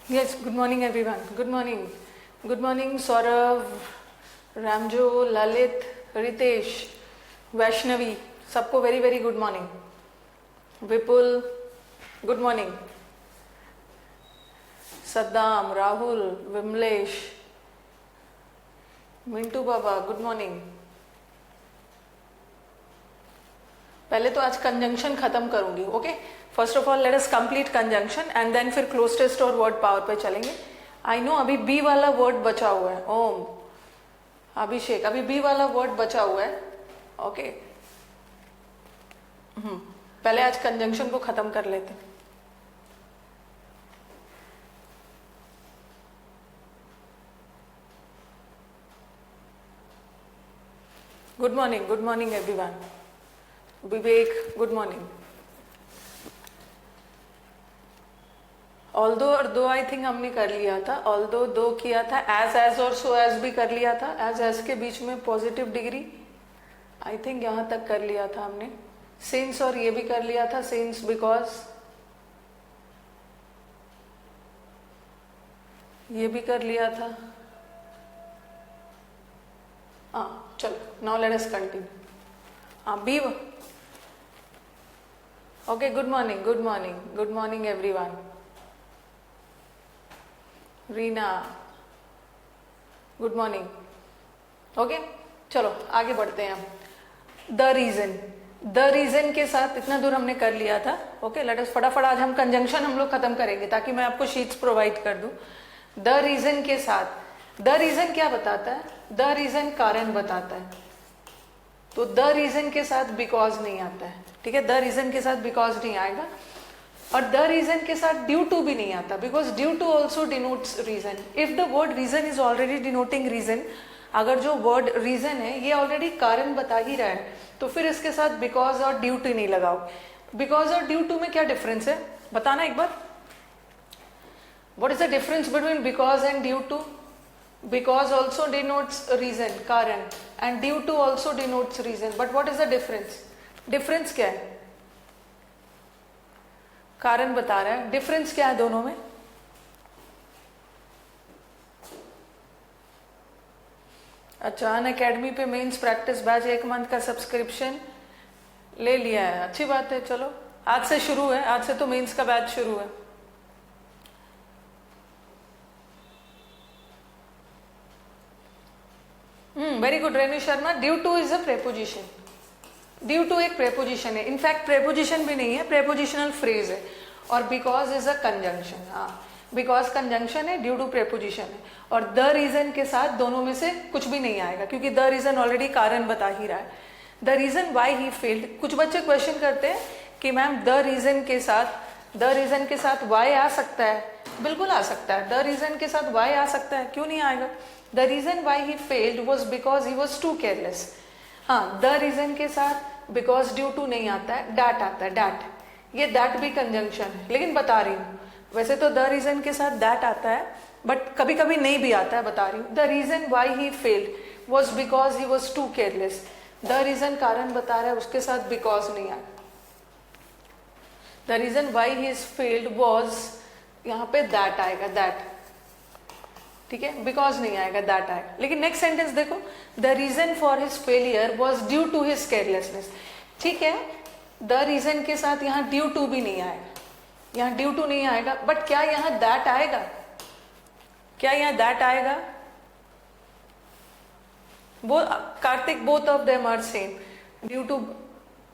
Yes, good morning everyone. Good morning. Good morning Saurav, Ramjo, Lalit, Ritesh, Vaishnavi. सबको very very good morning. Vipul, good morning. Saddam, Rahul, Vimlesh, Mintu Baba, good morning. पहले तो आज conjunction खत्म करूंगी. Okay, first of all let us complete conjunction and then फिर close test और word power पे चलेंगे. आई नो अभी बी वाला वर्ड बचा हुआ है. ओम, अभिषेक, अभी बी वाला वर्ड बचा हुआ है. ओके, पहले आज कंजंक्शन को खत्म कर लेते हैं. Good morning everyone. Vivek, good morning. Although और दो आई थिंक हमने कर लिया था. ऑल्दो दो किया था. एज और सो एज भी कर लिया था. एज के बीच में पॉजिटिव डिग्री आई थिंक यहां तक कर लिया था हमने. सिंस और ये भी कर लिया था. सिंस, बिकॉज ये भी कर लिया था. चलो now let us continue. B. Okay, good morning everyone. Reena, good morning. Okay, चलो आगे बढ़ते हैं. द रीजन के साथ इतना दूर हमने कर लिया था. ओके, लेट अस फटाफट आज हम कंजंक्शन हम लोग खत्म करेंगे ताकि मैं आपको शीट्स प्रोवाइड कर दूं. द रीजन के साथ द रीजन क्या बताता है? द रीजन कारण बताता है. तो द रीजन के साथ बिकॉज नहीं आता है. ठीक है, द रीजन के साथ बिकॉज नहीं आएगा और द रीजन के साथ ड्यू टू भी नहीं आता, because due to also denotes reason. If the word reason is already denoting reason, अगर जो वर्ड रीजन है ये ऑलरेडी कारण बता ही रहा है तो फिर इसके साथ बिकॉज और ड्यू टू नहीं लगाओ. बिकॉज और ड्यू टू में क्या डिफरेंस है बताना एक बार. What is the difference between because and due to? Because also denotes reason, कारण, and due to also denotes reason. But what is the difference? Difference क्या है? कारण बता रहा है. डिफरेंस क्या है दोनों में? अच्छा, अन अकेडमी पे मेंस प्रैक्टिस बैच 1 मंथ का सब्सक्रिप्शन ले लिया है. अच्छी बात है. चलो आज से शुरू है. आज से तो मेंस का बैच शुरू है. Very good Renu Sharma. Due to is a preposition. Due to एक प्रेपोजिशन है. इनफैक्ट प्रेपोजिशन भी नहीं है, प्रेपोजिशनल फ्रेज है. और because is a conjunction. Because conjunction है, ड्यू टू प्रेपोजिशन है. और द रीजन के साथ दोनों में से कुछ भी नहीं आएगा क्योंकि द रीजन ऑलरेडी कारण बता ही रहा है. The reason why he failed. कुछ बच्चे क्वेश्चन करते हैं कि मैम द रीजन के साथ वाई आ सकता है. बिल्कुल आ सकता है. द रीजन के साथ वाई आ सकता है, क्यों नहीं आएगा? The reason why he failed was because he was too careless. The reason के साथ बिकॉज ड्यू टू नहीं आता है, डैट आता है. डैट, ये दैट भी कंजंक्शन है लेकिन बता रही हूँ. वैसे तो द रीजन के साथ दैट आता है बट कभी कभी नहीं भी आता है, बता रही हूँ. The reason why he failed was because he was too careless. The reason कारण बता रहा है, उसके साथ बिकॉज नहीं आया. The reason why he is failed was, यहाँ पे दैट आएगा. दैट, ठीक है, बिकॉज नहीं आएगा, दैट आएगा. लेकिन नेक्स्ट सेंटेंस देखो. The reason for his failure was due to his carelessness. ठीक है, द रीजन के साथ यहाँ ड्यू टू भी नहीं आएगा. यहाँ ड्यू टू नहीं आएगा बट क्या यहाँ दैट आएगा? क्या यहाँ दैट आएगा? वो Kartik, both of them are same. Due to,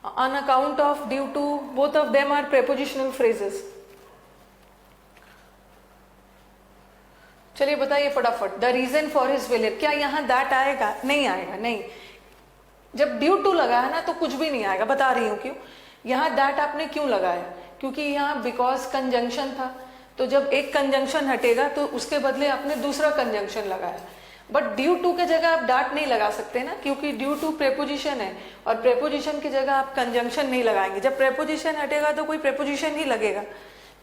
on account of, due to, both of them are prepositional phrases. चलिए बताइए फटाफट. The reason for his failure, क्या यहाँ दैट आएगा? नहीं आएगा. नहीं, जब ड्यू टू लगा है ना तो कुछ भी नहीं आएगा. बता रही हूँ क्यों. यहाँ दैट आपने क्यों लगाया? क्योंकि यहाँ बिकॉज कंजंक्शन था, तो जब एक कंजंक्शन हटेगा तो उसके बदले आपने दूसरा कंजंक्शन लगाया. बट ड्यू टू के जगह आप डैट नहीं लगा सकते ना, क्योंकि ड्यू टू प्रेपोजिशन है और प्रेपोजिशन की जगह आप कंजंक्शन नहीं लगाएंगे. जब प्रेपोजिशन हटेगा तो कोई प्रेपोजिशन ही लगेगा.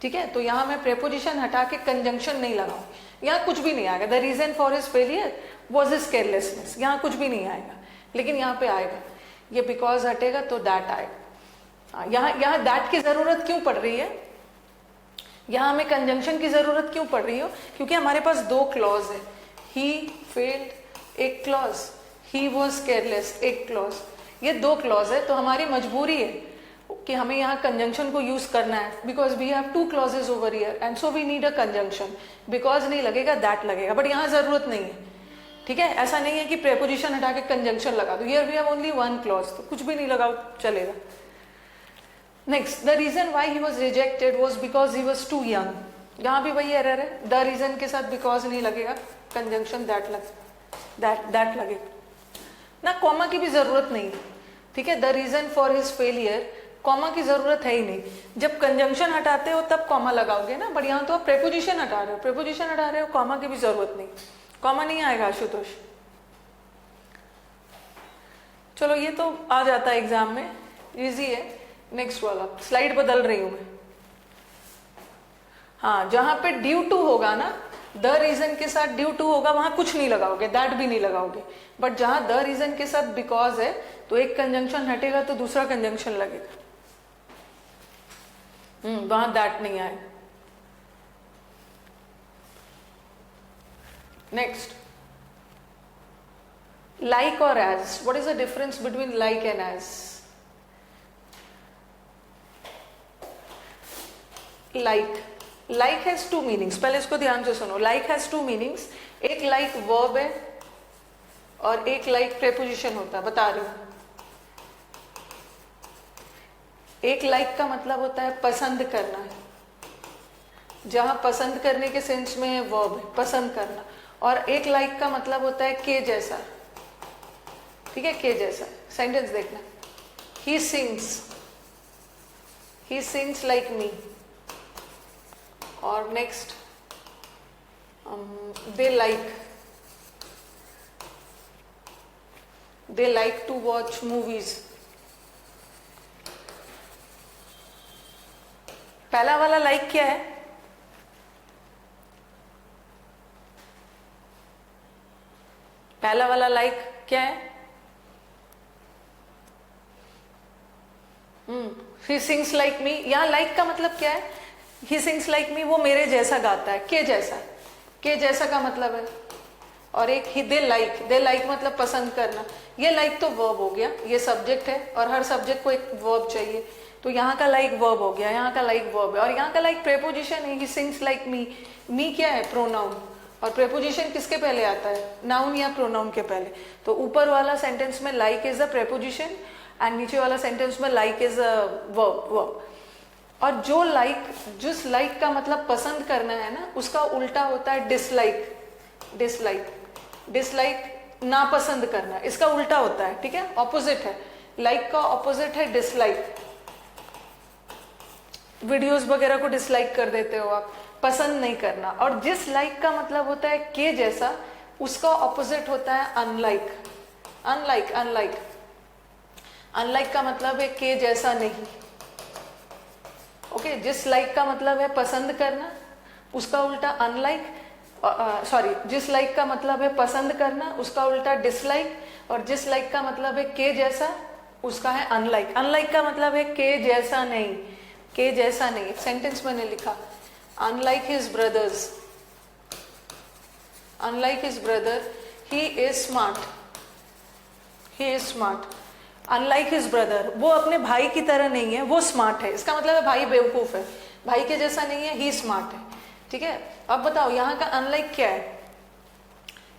ठीक है, तो यहाँ मैं प्रेपोजिशन हटा के कंजंक्शन नहीं लगाऊं. यहाँ कुछ भी नहीं आएगा. The reason for his failure was his carelessness, यहाँ कुछ भी नहीं आएगा. लेकिन यहाँ पे आएगा. ये बिकॉज हटेगा तो दैट आएगा. यहाँ दैट की जरूरत क्यों पड़ रही है? यहाँ हमें कंजंक्शन की जरूरत क्यों पड़ रही हो? क्योंकि हमारे पास दो क्लॉज है, ही फेल्ड एक क्लॉज, ही वॉज केयरलेस एक क्लॉज, ये दो क्लॉज है। तो हमारी मजबूरी है कि हमें यहाँ कंजंक्शन को यूज करना है, because we have two clauses over here and so we need a conjunction. Because नहीं लगेगा, दैट लगेगा, बट यहाँ जरूरत नहीं है, ठीक है। ऐसा नहीं है कि प्रेपोजिशन हटा के कंजंक्शन लगा दो, here we have only one clause, तो कुछ भी नहीं लगाओ चलेगा। Next, the reason why he was rejected was because he was too young. यहाँ भी वही एरर है, द रीजन के साथ बिकॉज नहीं लगेगा, कंजंक्शन दैट लगेगा ना। कॉमा की भी जरूरत नहीं है, ठीक है। The reason for his failure, comma की जरूरत है ही नहीं। जब कंजंक्शन हटाते हो तब कॉमा लगाओगे ना, बट यहाँ तो आप प्रेपोजिशन हटा रहे हो, प्रेपोजिशन हटा रहे हो, कॉमा की भी जरूरत नहीं, कॉमा नहीं आएगा आशुतोष। चलो ये तो आ जाता है एग्जाम में, इजी है। नेक्स्ट वाला स्लाइड बदल रही हूं मैं। हाँ, जहां पे ड्यू टू होगा ना, द रीजन के साथ ड्यू टू होगा, वहां कुछ नहीं लगाओगे, दैट भी नहीं लगाओगे। बट जहां द रीजन के साथ बिकॉज है तो एक कंजंक्शन हटेगा तो दूसरा कंजंक्शन लगेगा, वहां दैट नहीं आएगा। नेक्स्ट, लाइक और as, what is the difference between like and as? Like has two meanings, पहले इसको ध्यान से सुनो। लाइक हैज टू मीनिंग्स, एक लाइक वर्ब है और एक लाइक प्रेपोजिशन होता है, बता रही हूं। एक लाइक का मतलब होता है पसंद करना, जहां पसंद करने के सेंस में है वर्ब है, पसंद करना। और एक लाइक का मतलब होता है के जैसा, ठीक है, के जैसा। सेंटेंस देखना, ही सिंग्स लाइक मी। और next, they like to watch movies। पहला वाला लाइक क्या है? पहला वाला लाइक क्या है? he sings like me। यहाँ लाइक का मतलब क्या है? he sings like me, वो मेरे जैसा गाता है, के जैसा, के जैसा का मतलब है। और एक ही दे लाइक मतलब पसंद करना। ये लाइक तो वर्ब हो गया, ये सब्जेक्ट है और हर सब्जेक्ट को एक वर्ब चाहिए, तो यहाँ का लाइक वर्ब हो गया, यहाँ का लाइक वर्ब है। और यहाँ का लाइक प्रेपोजिशन है, he sings like me। मी क्या है? प्रोनाउन। और प्रेपोजिशन किसके पहले आता है? नाउन या प्रोनाउन के पहले। तो ऊपर वाला सेंटेंस में like is a preposition and नीचे वाला सेंटेंस में लाइक इज अ वर्ब। और जो लाइक, जिस लाइक का मतलब पसंद करना है ना, उसका उल्टा होता है डिसलाइक नापसंद करना, इसका उल्टा होता है, ठीक है, ऑपोजिट है। लाइक का ऑपोजिट है डिसलाइक। वीडियोस वगैरह को डिसलाइक कर देते हो आप, पसंद नहीं करना। और जिस लाइक का मतलब होता है के जैसा, उसका ऑपोजिट होता है अनलाइक। अनलाइक का मतलब है के जैसा नहीं, ओके। जिस लाइक का मतलब है पसंद करना, उसका उल्टा अनलाइक, जिस लाइक का मतलब है पसंद करना, उसका उल्टा डिसलाइक। और जिस लाइक का मतलब है के जैसा, उसका है अनलाइक। अनलाइक का मतलब है के जैसा नहीं, के जैसा नहीं। सेंटेंस मैंने लिखा, unlike his brother he is smart. Unlike his brother, वो अपने भाई की तरह नहीं है, वो स्मार्ट है। इसका मतलब है भाई बेवकूफ है, भाई के जैसा नहीं है, ही स्मार्ट है, ठीक है। अब बताओ यहाँ का अनलाइक क्या है?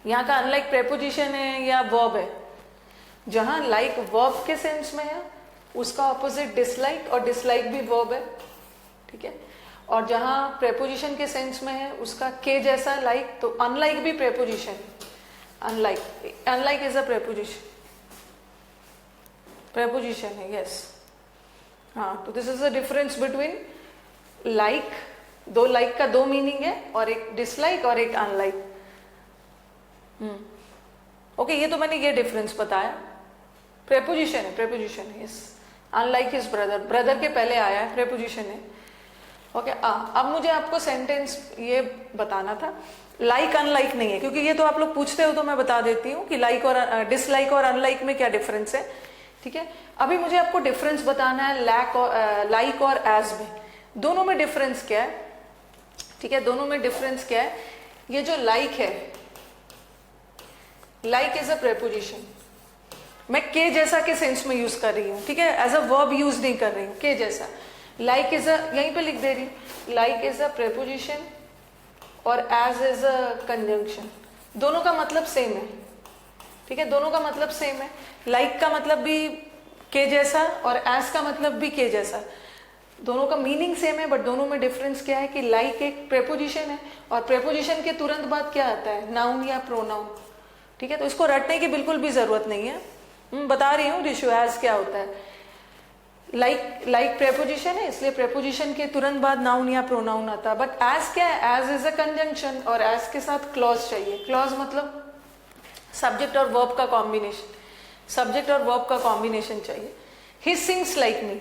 यहाँ का अनलाइक प्रेपोजिशन है या वर्ब है? जहां लाइक वर्ब के सेंस में है, उसका ऑपोजिट डिसलाइक, और डिसलाइक भी वर्ब है, ठीक है। और जहां प्रेपोजिशन के सेंस में है, उसका के जैसा लाइक, तो अनलाइक भी preposition. Unlike is a preposition है, यस। हाँ, तो this is the difference between like. दो लाइक का दो मीनिंग है, और एक डिसलाइक और एक अनलाइक। ओके, ये तो मैंने ये डिफरेंस बताया। प्रेपोजिशन है, यस। अनलाइक हिज ब्रदर के पहले आया है, प्रेपोजिशन है, ओके। अब मुझे आपको सेंटेंस ये बताना था, लाइक अनलाइक नहीं है, क्योंकि ये तो आप लोग पूछते हो तो मैं बता देती हूँ कि लाइक और डिसलाइक और अनलाइक में क्या डिफरेंस है, ठीक है। अभी मुझे आपको डिफरेंस बताना है लाइक और एज में, दोनों में डिफरेंस क्या है। ठीक है, दोनों में डिफरेंस क्या है? ये जो लाइक है, लाइक इज अ प्रेपोजिशन, मैं के जैसा के सेंस में यूज कर रही हूँ, ठीक है, एज अ वर्ब यूज नहीं कर रही हूँ, के जैसा। लाइक इज अ, यहीं पे लिख दे रही हूँ, लाइक इज अ प्रेपोजिशन और एज इज अ कंजंक्शन। दोनों का मतलब सेम है, ठीक है, दोनों का मतलब सेम है। लाइक का मतलब भी के जैसा और एज का मतलब भी के जैसा, दोनों का मीनिंग सेम है, बट दोनों में डिफरेंस क्या है कि लाइक एक प्रेपोजिशन है और प्रेपोजिशन के तुरंत बाद क्या आता है? नाउन या प्रोनाउन, ठीक है। तो इसको रटने की बिल्कुल भी जरूरत नहीं है, बता रही हूँ रिशु एज क्या होता है। लाइक प्रेपोजिशन है, इसलिए प्रेपोजिशन के तुरंत बाद नाउन या प्रोनाउन आता है, बट एज क्या है? एज इज अ कंजंक्शन और एज के साथ क्लॉज चाहिए। क्लॉज मतलब सब्जेक्ट और वर्ब का कॉम्बिनेशन, सब्जेक्ट और वर्ब का कॉम्बिनेशन चाहिए। ही सिंग्स लाइक मी,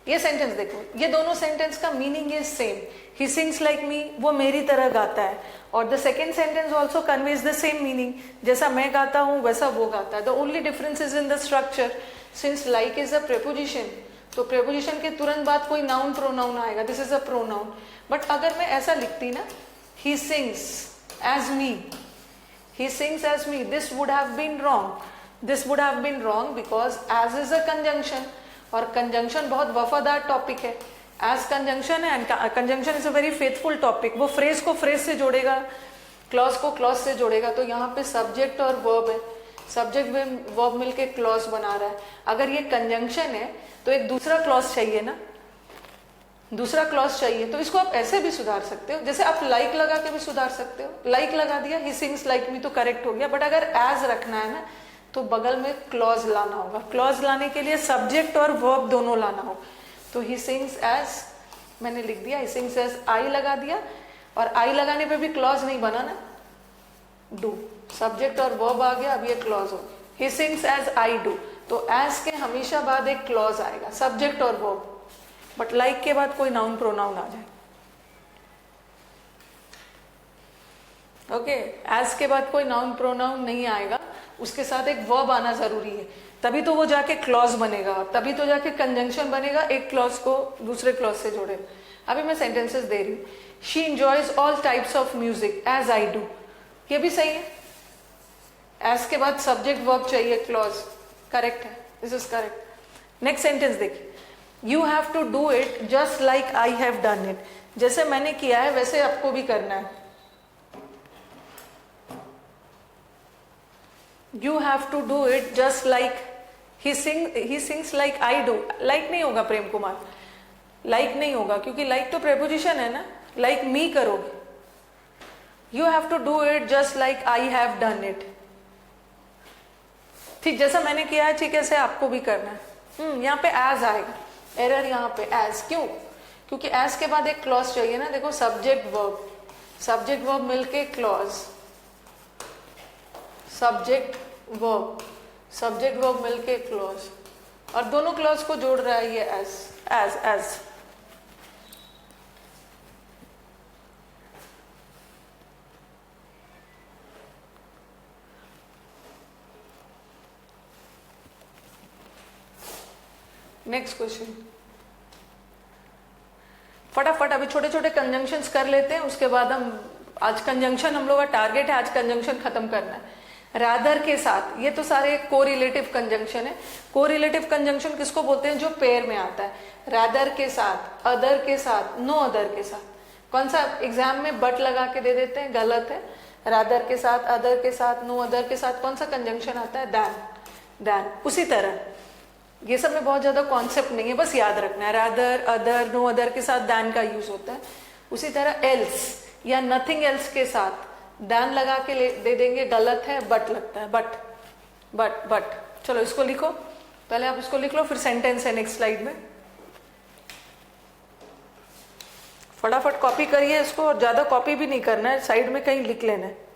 ये सेंटेंस देखो, ये दोनों सेंटेंस का meaning is same. He sings like me, वो मेरी तरह गाता है, और the second sentence also conveys the same meaning, जैसा मैं गाता हूं वैसा वो गाता है। The only difference is in the structure. Since like is a preposition, तो प्रेपोजिशन के तुरंत बाद कोई नाउन प्रोनाउन आएगा, this is a pronoun. But अगर मैं ऐसा लिखती ना, he sings as me, he sings as me, this would have been wrong, this would have been wrong because as is a conjunction, और conjunction बहुत वफादार topic है, as conjunction है, and conjunction is a very faithful topic, वो phrase को phrase से जोड़ेगा, clause को clause से जोड़ेगा। तो यहाँ पे subject और verb है, subject में verb मिलके clause बना रहा है। अगर ये conjunction है तो एक दूसरा clause चाहिए ना, दूसरा क्लॉज चाहिए, तो इसको आप ऐसे भी सुधार सकते हो, जैसे आप लाइक लगा के भी सुधार सकते हो। लाइक लगा दिया, ही सिंग्स लाइक मी, तो करेक्ट हो गया। बट अगर एज रखना है ना, तो बगल में क्लॉज लाना होगा। क्लॉज लाने के लिए सब्जेक्ट और वर्ब दोनों लाना होगा। तो ही सिंग्स एज, मैंने लिख दिया, ही सिंग्स एज आई लगा दिया, और आई लगाने पे भी क्लॉज नहीं बना ना, डू, सब्जेक्ट और वर्ब आ गया, अब ये क्लॉज हो गया। He sings as I do, तो एज के हमेशा बाद एक क्लॉज आएगा, सब्जेक्ट और वर्ब, बट लाइक के बाद कोई नाउन प्रोनाउन आ जाए। ओके, एज के बाद कोई नाउन प्रोनाउन नहीं आएगा, उसके साथ एक वर्ब आना जरूरी है, तभी तो वो जाके क्लॉज बनेगा, तभी तो जाके कंजंक्शन बनेगा, एक क्लॉज को दूसरे क्लॉज से जोड़ेगा। अभी मैं सेंटेंसेस दे रही हूँ। She enjoys all types of music as I do, ये भी सही है। एज के बाद सब्जेक्ट वर्ब चाहिए, क्लॉज, करेक्ट है, this is correct. Next sentence देखिए, you have to do it just like I have done it, जैसे मैंने किया है वैसे आपको भी करना है। You have to do it just like he sings like I do, like नहीं होगा प्रेम कुमार, लाइक नहीं होगा, क्योंकि लाइक तो प्रेपोजिशन है ना, लाइक मी करोगे। You have to do it just like I have done it, ठीक जैसा मैंने किया है ठीक ऐसे आपको भी करना है। यहाँ पे एज आएगा, एरर यहाँ पे एज, क्यों? क्योंकि एज के बाद एक क्लॉज चाहिए ना, देखो सब्जेक्ट वर्ब मिलके क्लॉज, सब्जेक्ट वर्ब मिलके क्लॉज, और दोनों क्लॉज को जोड़ रहा है ये एज। नेक्स्ट क्वेश्चन, फटाफट अभी छोटे छोटे कंजंक्शंस कर लेते हैं, उसके बाद हम, आज कंजंक्शन हम लोग का टारगेट है, आज कंजंक्शन खत्म करना है। रादर के साथ, ये तो सारे कोरिलेटिव कंजंक्शन है। कोरिलेटिव कंजंक्शन किसको बोलते हैं? जो पेयर में आता है, रादर के साथ, अदर के साथ, नो अदर के साथ। कौन सा एग्जाम में बट लगा के दे देते हैं, गलत है। रादर के साथ, अदर के साथ, नो अदर के साथ कौन सा कंजंक्शन आता है? दैन। उसी तरह ये सब में बहुत ज्यादा कॉन्सेप्ट नहीं है, बस याद रखना है, रादर, अदर, नो अदर के साथ दैन का यूज होता है। उसी तरह एल्स या नथिंग एल्स के साथ दैन लगा के दे देंगे, गलत है, बट लगता है, बट। चलो इसको लिखो, पहले आप इसको लिख लो, फिर सेंटेंस है नेक्स्ट स्लाइड में। फटाफट कॉपी करिए इसको, और ज्यादा कॉपी भी नहीं करना है, साइड में कहीं लिख लेना है।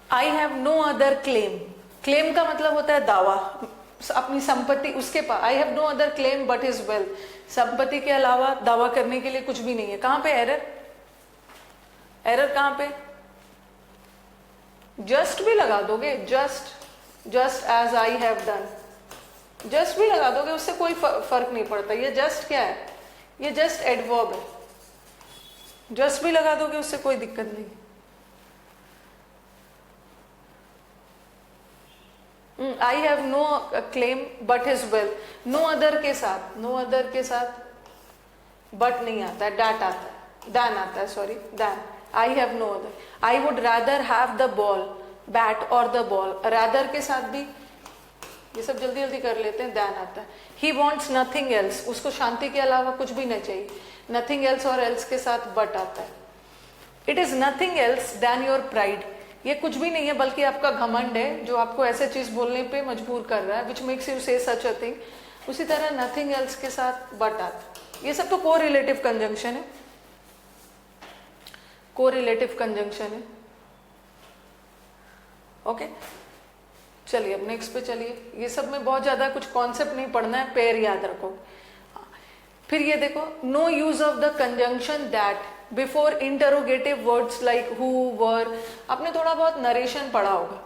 I have no other claim, claim का मतलब होता है दावा, अपनी संपत्ति उसके पास। I have no other claim but his wealth, संपत्ति के अलावा दावा करने के लिए कुछ भी नहीं है। कहां पे एरर? एरर कहां पे? जस्ट भी लगा दोगे, just as I have done, just भी लगा दोगे, उससे कोई फर्क नहीं पड़ता। ये जस्ट क्या है? ये जस्ट एडवर्ब है, जस्ट भी लगा दोगे उससे कोई दिक्कत नहीं। I have no claim but his well, no other के साथ, नो अदर के साथ बट नहीं आता है, डैट आता है, दैन आता है, sorry than. I have no other, I would rather have the ball, bat और द बॉल, रादर के साथ भी, ये सब जल्दी जल्दी कर लेते हैं, दैन आता है। ही वॉन्ट्स नथिंग एल्स, उसको शांति के अलावा कुछ भी नहीं चाहिए, नथिंग एल्स और एल्स के साथ बट आता है। It is nothing else then your pride, ये कुछ भी नहीं है बल्कि आपका घमंड है जो आपको ऐसे चीज बोलने पे मजबूर कर रहा है, विच मेक्स यू से सच अ थिंग। उसी तरह नथिंग एल्स के साथ बट आता है। ये सब तो को रिलेटिव कंजंक्शन है, को रिलेटिव कंजंक्शन है। ओके चलिए अब नेक्स्ट पे चलिए। ये सब में बहुत ज्यादा कुछ कॉन्सेप्ट नहीं पढ़ना है, पेयर याद रखो। फिर ये देखो, no use of the conjunction that before interrogative words like who where. आपने थोड़ा बहुत नरेशन पढ़ा होगा,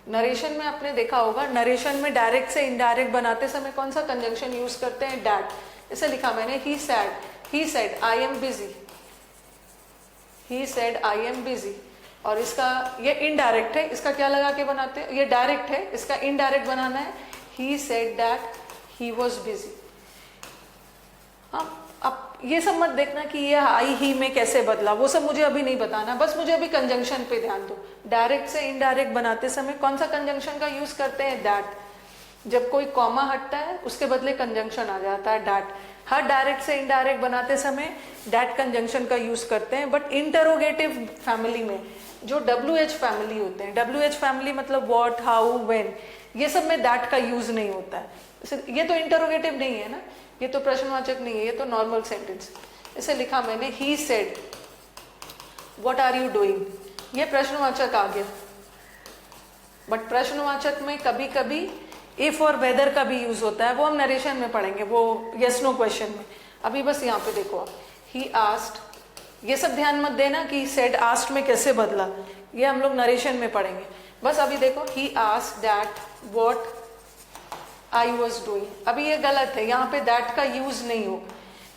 नरेशन में आपने देखा होगा, नरेशन में डायरेक्ट से इनडायरेक्ट बनाते समय कौन सा कंजंक्शन यूज करते हैं? दैट। इसे लिखा मैंने, he said I am busy, he said I am busy. और इसका ये इनडायरेक्ट है, इसका क्या लगा के बनाते हैं? ये डायरेक्ट है, इसका इनडायरेक्ट बनाना है, he said that he was busy. हाँ, अब ये सब मत देखना कि ये आई ही में कैसे बदला, वो सब मुझे अभी नहीं बताना, बस मुझे अभी कंजंक्शन पे ध्यान दो। डायरेक्ट से इनडायरेक्ट बनाते समय कौन सा कंजंक्शन का यूज करते हैं? दैट। जब कोई कॉमा हटता है उसके बदले कंजंक्शन आ जाता है दैट। हर डायरेक्ट से इनडायरेक्ट बनाते समय दैट कंजंक्शन का यूज करते हैं। बट इंटरोगेटिव फैमिली में जो WH फैमिली होते हैं, WH फैमिली मतलब व्हाट, हाउ, व्हेन, ये सब में दैट का यूज नहीं होता है। ये तो इंटरोगेटिव नहीं है ना, ये तो प्रश्नवाचक नहीं है, ये तो नॉर्मल सेंटेंस। इसे लिखा मैंने, he said what are you doing, ये प्रश्नवाचक आ गया। बट प्रश्नवाचक में कभी कभी इफ और वेदर का भी यूज होता है, वो हम नरेशन में पढ़ेंगे, वो यस नो क्वेश्चन में। अभी बस यहाँ पे देखो आप, ही आस्क्ड, ये सब ध्यान मत देना कि सेड आस्क्ड में कैसे बदला, ये हम लोग नरेशन में पढ़ेंगे। बस अभी देखो, he asked that what I was doing. अभी ये गलत है, यहाँ पे दैट का यूज नहीं हो,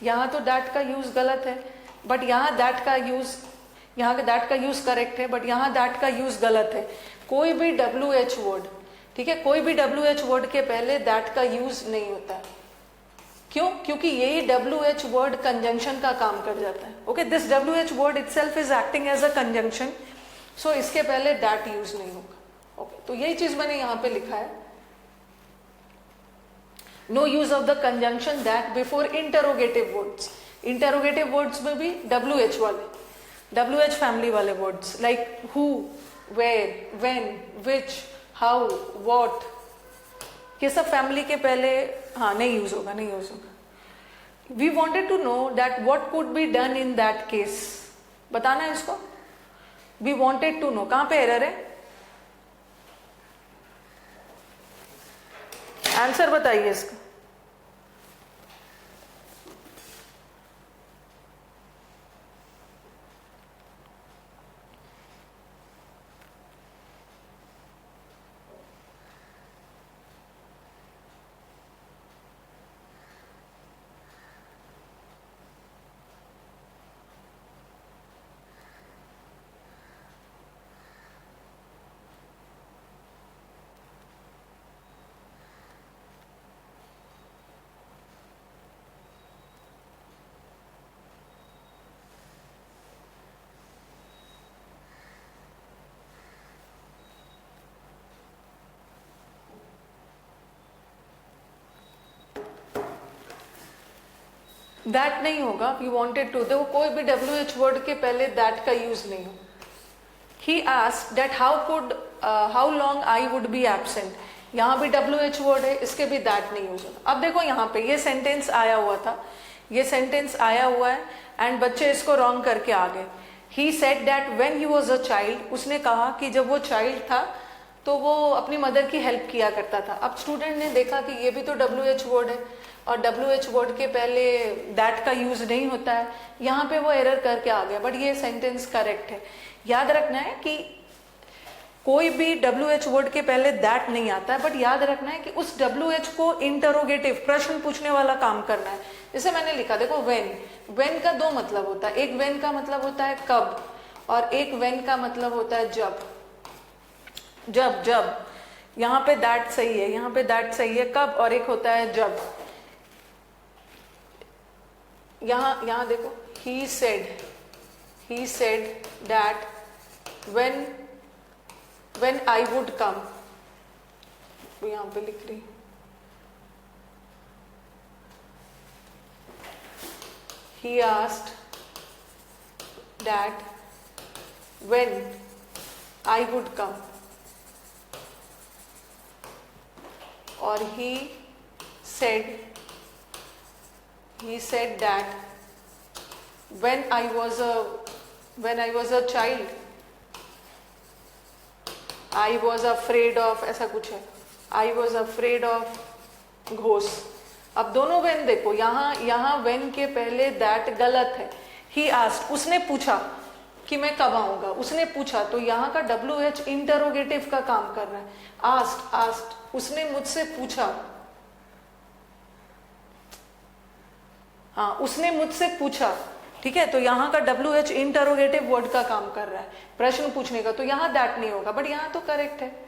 यहाँ तो दैट का यूज गलत है, बट यहाँ दैट का यूज, यहाँ का दैट का यूज करेक्ट है, बट यहाँ दैट का यूज गलत है। कोई भी WH वर्ड, ठीक है, कोई भी WH वर्ड के पहले दैट का यूज नहीं होता है। क्यों? क्योंकि यही WH वर्ड कंजंक्शन का काम कर जाता है। Okay, this WH word itself is acting as a conjunction, so इसके पहले दैट यूज नहीं होगा। ओके, तो यही चीज मैंने यहाँ पे लिखा है, no use of the conjunction that before interrogative words. Interrogative words में भी WH वाले, WH फैमिली वाले words like who, where, when, which, how, what, ये सब फैमिली के पहले हाँ नहीं यूज होगा, नहीं यूज होगा। We wanted to know that what could be done in that case, बताना है इसको। वी वॉन्टेड टू नो, कहां पे एरर है? आंसर बताइए इसका। दैट नहीं होगा, वी वॉन्टेड टू, देखो कोई भी WH वर्ड के पहले दैट का यूज नहीं हो। He asked that how long I would be absent, यहाँ भी WH वर्ड है, इसके भी दैट नहीं यूज होगा। अब देखो यहाँ पे ये सेंटेंस आया हुआ था, ये सेंटेंस आया हुआ है एंड बच्चे इसको रॉन्ग करके आ गए। He said that when he was a child, उसने कहा कि जब वो चाइल्ड था तो वो अपनी मदर की हेल्प किया करता था। अब स्टूडेंट ने देखा कि ये भी तो WH वर्ड है, और WH वर्ड के पहले दैट का यूज नहीं होता है, यहाँ पे वो एरर करके आ गया, बट ये सेंटेंस करेक्ट है। याद रखना है कि कोई भी WH वर्ड के पहले दैट नहीं आता है, बट याद रखना है कि उस WH को इंटरोगेटिव प्रश्न पूछने वाला काम करना है। जैसे मैंने लिखा, देखो वेन का दो मतलब होता है, एक वेन का मतलब होता है कब, और एक वेन का मतलब होता है जब। जब यहाँ पे दैट सही है, यहाँ पे दैट सही है, कब, और एक होता है जब। यहाँ देखो, he said that when I would come, तो यहाँ पे लिख रही, he asked that when I would come, और he said that when I was a child I was afraid of, ऐसा कुछ है, I was afraid of ghosts। अब दोनों when देखो, यहाँ when के पहले that गलत है। He asked, उसने पूछा कि मैं कब आऊंगा, उसने पूछा, तो यहाँ का WH इंटरोगेटिव का काम कर रहा है। asked, उसने मुझसे पूछा, हाँ उसने मुझसे पूछा, ठीक है, तो यहाँ का WH इंटरोगेटिव वर्ड का काम कर रहा है, प्रश्न पूछने का, तो यहाँ दैट नहीं होगा, बट यहाँ तो करेक्ट है।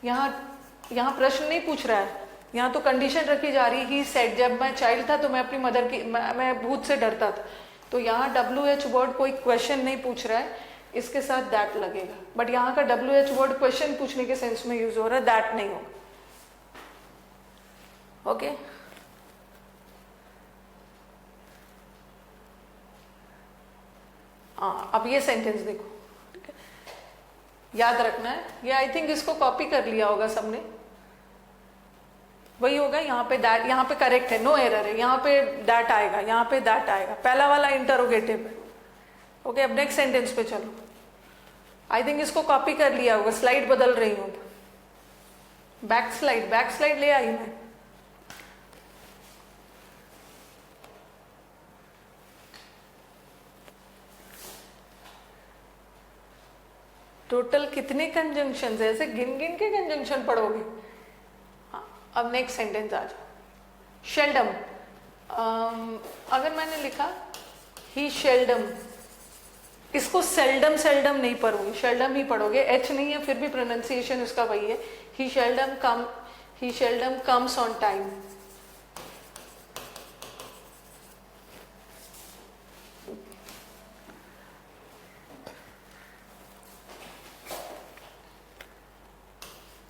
यहाँ प्रश्न नहीं पूछ रहा है, यहाँ तो कंडीशन रखी जा रही है। ही सेड, जब मैं चाइल्ड था तो मैं अपनी मदर की मैं भूत से डरता था, तो यहाँ WH वर्ड कोई क्वेश्चन नहीं पूछ रहा है, इसके साथ दैट लगेगा, बट यहाँ का WH वर्ड क्वेश्चन पूछने के सेंस में यूज हो रहा है, दैट नहीं होगा। ओके हाँ, अब ये सेंटेंस देखो, ठीक है, याद रखना है, ये आई थिंक इसको कॉपी कर लिया होगा सबने, वही होगा। यहाँ पे दैट, यहाँ पे करेक्ट है, नो एरर है, यहाँ पे दैट आएगा, यहाँ पे दैट आएगा, पहला वाला इंटरोगेटिव है। ओके, अब नेक्स्ट सेंटेंस पे चलो। आई थिंक इसको कॉपी कर लिया होगा, स्लाइड बदल रही हूँ, बैक स्लाइड ले आई मैं। टोटल कितने कंजंक्शन है, ऐसे गिन गिन के कंजंक्शन पढ़ोगे। हाँ, अब नेक्स्ट सेंटेंस आ जाओ। शेल्डम, अगर मैंने लिखा ही शेल्डम, इसको सेल्डम नहीं पढ़ोगे, शेल्डम ही पढ़ोगे, H नहीं है, फिर भी प्रोनाउंसिएशन इसका वही है। He seldom comes on time.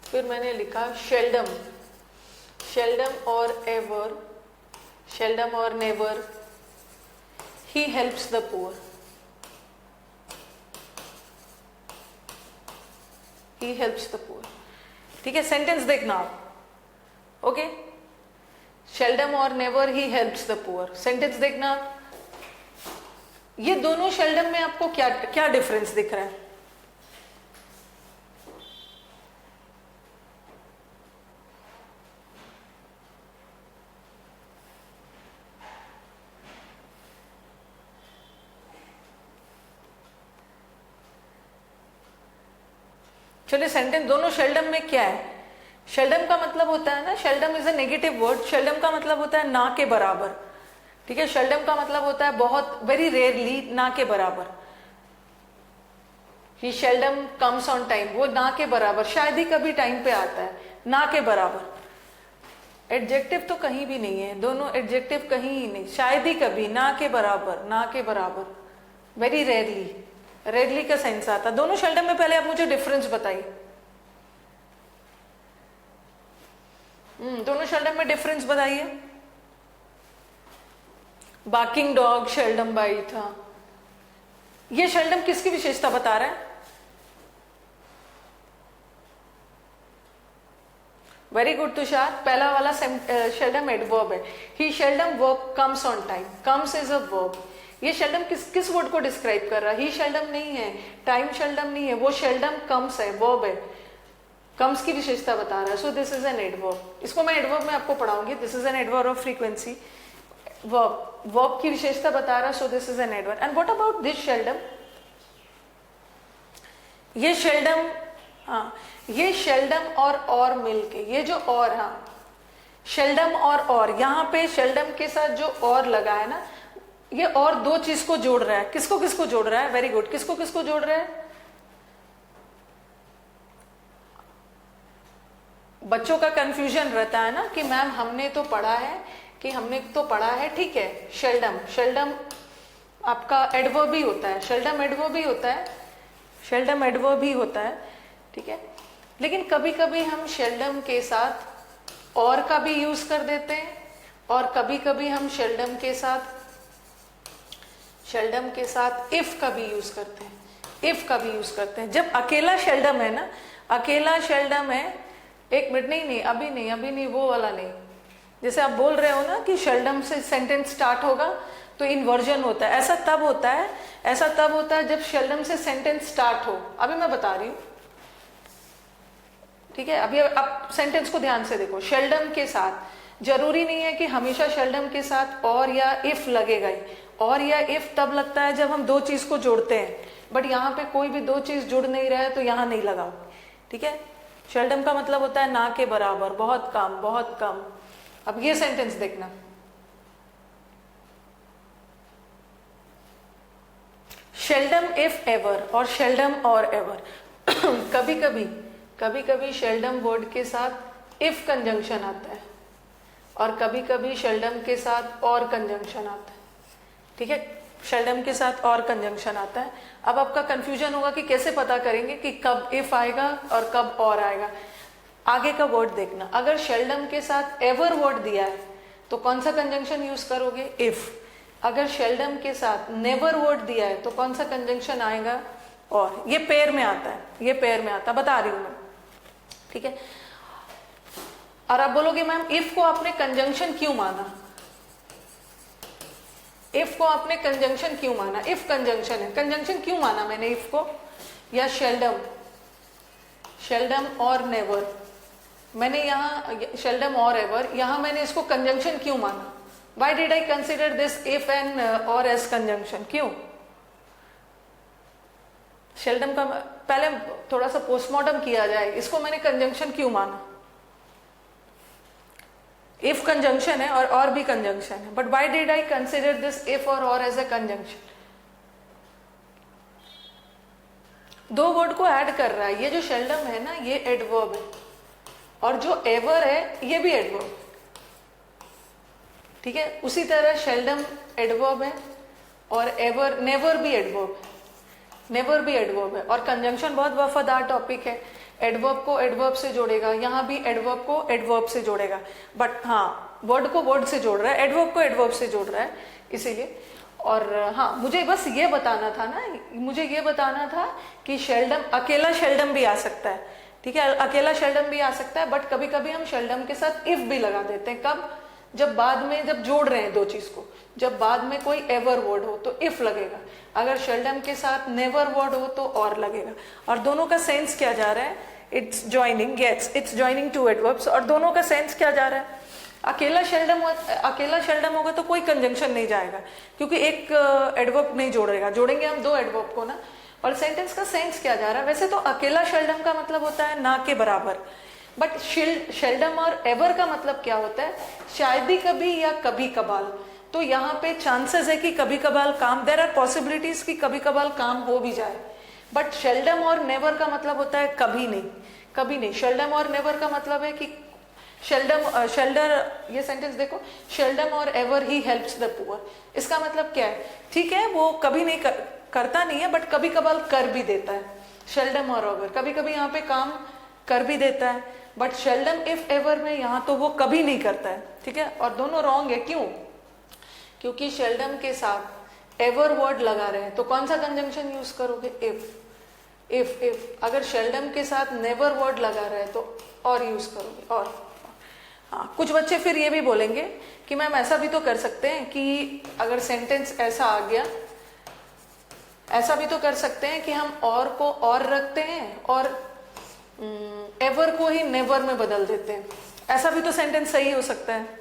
फिर मैंने लिखा शेल्डम और एवर, शेल्डम और never, he helps the poor, he helps the poor. ठीक है, सेंटेंस देखना आप। ओके, शेल्डम और never he helps the poor, sentence देखना। ये दोनों शेल्डम में आपको क्या क्या डिफरेंस दिख रहा है? चलिए, सेंटेंस दोनों शेल्डम में क्या है? शेल्डम का मतलब होता है ना, seldom is a negative word, seldom का मतलब होता है ना के बराबर। ठीक है, शेल्डम का मतलब होता है बहुत, वेरी रेयरली, ना के बराबर। ही शेल्डम कम्स ऑन टाइम, वो ना के बराबर, शायद ही कभी टाइम पे आता है, ना के बराबर। एडजेक्टिव तो कहीं भी नहीं है, दोनों एडजेक्टिव कहीं ही नहीं, शायद ही कभी, ना के बराबर, ना के बराबर, वेरी रेयरली, रेयरली का सेंस आता। दोनों शेल्डम में पहले आप मुझे डिफरेंस बताइए। दोनों शेल्डम में डिफरेंस बताइए। बार्किंग डॉग शेल्डम बाई था, ये शेल्डम किसकी विशेषता बता रहा है? वेरी गुड तुषार, पहला वाला शेल्डम एडवर्ब है। He seldom work comes on time, comes is a verb. ये शेल्डम किस वर्ड को डिस्क्राइब कर रहा है? ही शेल्डम नहीं है, टाइम शेल्डम नहीं है, वो शेल्डम कम्स है, वर्ब है। कम्स की विशेषता बता रहा है, so this is an adverb. इसको मैं एडवर्ब में आपको पढ़ाऊंगी, this is an adverb of frequency. Verb की विशेषता बता रहा है, so this is an adverb. And what about this seldom? ये शेल्डम, हाँ, ये शेल्डम और मिलके, ये जो और, हाँ, शेल्डम और यहाँ पे शेल्डम के साथ जो और लगा है ना, ये और दो चीज को जोड़ रहा है। किसको किसको जोड़ रहा है? वेरी गुड, किसको किसको जोड़ रहा है? बच्चों का कंफ्यूजन रहता है ना कि मैम हमने तो पढ़ा है, ठीक है, शेल्डम आपका एडवर्ब भी होता है, शेल्डम एडवर्ब भी होता है, ठीक है। लेकिन कभी कभी हम शेल्डम के साथ और का भी यूज कर देते हैं, और कभी कभी हम शेल्डम के साथ इफ का भी यूज करते हैं। जब अकेला शेल्डम है ना, एक मिनट, नहीं, अभी नहीं, वो वाला नहीं। जैसे आप बोल रहे हो ना कि शेल्डम से सेंटेंस स्टार्ट होगा तो इन्वर्जन होता है, ऐसा तब होता है जब शेल्डम से सेंटेंस स्टार्ट हो। अभी मैं बता रही हूं, ठीक है। अभी आप सेंटेंस को ध्यान से देखो। शेल्डम के साथ जरूरी नहीं है कि हमेशा शेल्डम के साथ और या इफ लगेगा ही। और या इफ तब लगता है जब हम दो चीज को जोड़ते हैं, बट यहाँ पे कोई भी दो चीज जुड़ नहीं रहा है तो यहाँ नहीं लगाओ, ठीक है। शेल्डम का मतलब होता है ना के बराबर, बहुत कम। अब ये सेंटेंस देखना, शेल्डम इफ एवर और शेल्डम और एवर। कभी कभी शेल्डम वर्ड के साथ इफ कंजंक्शन आता है, और कभी कभी शेल्डम के साथ और कंजंक्शन आता है, ठीक है। शेल्डम के साथ और कंजंक्शन आता है। अब आपका कंफ्यूजन होगा कि कैसे पता करेंगे कि कब इफ आएगा और कब और आएगा। आगे का वर्ड देखना, अगर शेल्डम के साथ एवर वर्ड दिया है तो कौन सा कंजंक्शन यूज करोगे? इफ। अगर शेल्डम के साथ नेवर वर्ड दिया है तो कौन सा कंजंक्शन आएगा? और। ये पेयर में आता है, बता रही हूं मैं, ठीक है। और आप बोलोगे मैम इफ को आपने कंजंक्शन क्यों माना? इफ कंजंक्शन है, कंजंक्शन क्यों माना मैंने इफ को? या शेल्डम और नेवर, मैंने यहाँ शेल्डम और एवर, यहाँ मैंने इसको कंजंक्शन क्यों माना? Why did I consider this if and or as conjunction? क्यों? शेल्डम का पहले थोड़ा सा पोस्टमार्टम किया जाए, इसको मैंने कंजंक्शन क्यों माना? इफ कंजंक्शन है और भी कंजंक्शन है, but why did I consider this if और एज ए कंजंक्शन? दो वर्ड को ऐड कर रहा है। ये जो शेल्डम है ना, ये एडवर्ब है, और जो एवर है ये भी एडवर्ब, ठीक है। उसी तरह शेल्डम एडवर्ब है और एवर, नेवर भी एडवर्ब है, और कंजंक्शन बहुत वफादार टॉपिक है। एडवर्ब को एडवर्ब से जोड़ेगा, यहाँ भी एडवर्ब को एडवर्ब से जोड़ेगा, बट हाँ, वर्ड को वर्ड से जोड़ रहा है, एडवर्ब को एडवर्ब से जोड़ रहा है, इसीलिए। और हाँ, मुझे बस ये बताना था कि शेल्डम, अकेला शेल्डम भी आ सकता है, ठीक है, अकेला शेल्डम भी आ सकता है, बट कभी कभी हम शेल्डम के साथ इफ भी लगा देते हैं। कब? जब बाद में, जब जोड़ रहे हैं दो चीज को, जब बाद में कोई एवर वर्ड हो तो इफ लगेगा, अगर शेल्डम के साथ नेवर वर्ड हो तो और लगेगा। और दोनों का सेंस क्या जा रहा है? इट्स ज्वाइनिंग टू एडवर्ब्स, और दोनों का सेंस क्या जा रहा है? अकेला शेल्डम होगा तो कोई कंजंक्शन नहीं जाएगा, क्योंकि एक एडवर्ब नहीं जोड़ेंगे हम दो एडवर्ब को ना। और सेंटेंस का सेंस क्या जा रहा है? वैसे तो अकेला शेल्डम का मतलब होता है ना के बराबर, बट शेल्डम और एवर का मतलब क्या होता है? शायद ही कभी या कभी कभार। तो यहाँ पे चांसेस है कि कभी कभार काम, देयर आर पॉसिबिलिटीज कि कभी कभार काम हो भी जाए, बट शेल्डम और नेवर का मतलब होता है कभी नहीं। शेल्डम और नेवर का मतलब है कि ये सेंटेंस देखो, शेल्डम और ever he helps the poor. इसका मतलब क्या है? ठीक है, वो कभी नहीं करता नहीं है, बट कभी कभार कर भी देता है। शेल्डम और एवर कभी कभी यहाँ पे काम कर भी देता है, बट शेल्डम इफ एवर में यहाँ तो वो कभी नहीं करता है, ठीक है। और दोनों रॉन्ग है, क्यों? क्योंकि शेल्डम के साथ एवर वर्ड लगा रहे हैं, तो कौन सा कंजंक्शन यूज करोगे? इफ। अगर शेल्डम के साथ नेवर वर्ड लगा रहे हैं तो और यूज करोगे, और। हाँ, कुछ बच्चे फिर ये भी बोलेंगे कि मैम ऐसा भी तो कर सकते हैं कि अगर सेंटेंस ऐसा आ गया, ऐसा भी तो कर सकते हैं कि हम और को और रखते हैं और एवर को ही नेवर में बदल देते हैं, ऐसा भी तो सेंटेंस सही हो सकता है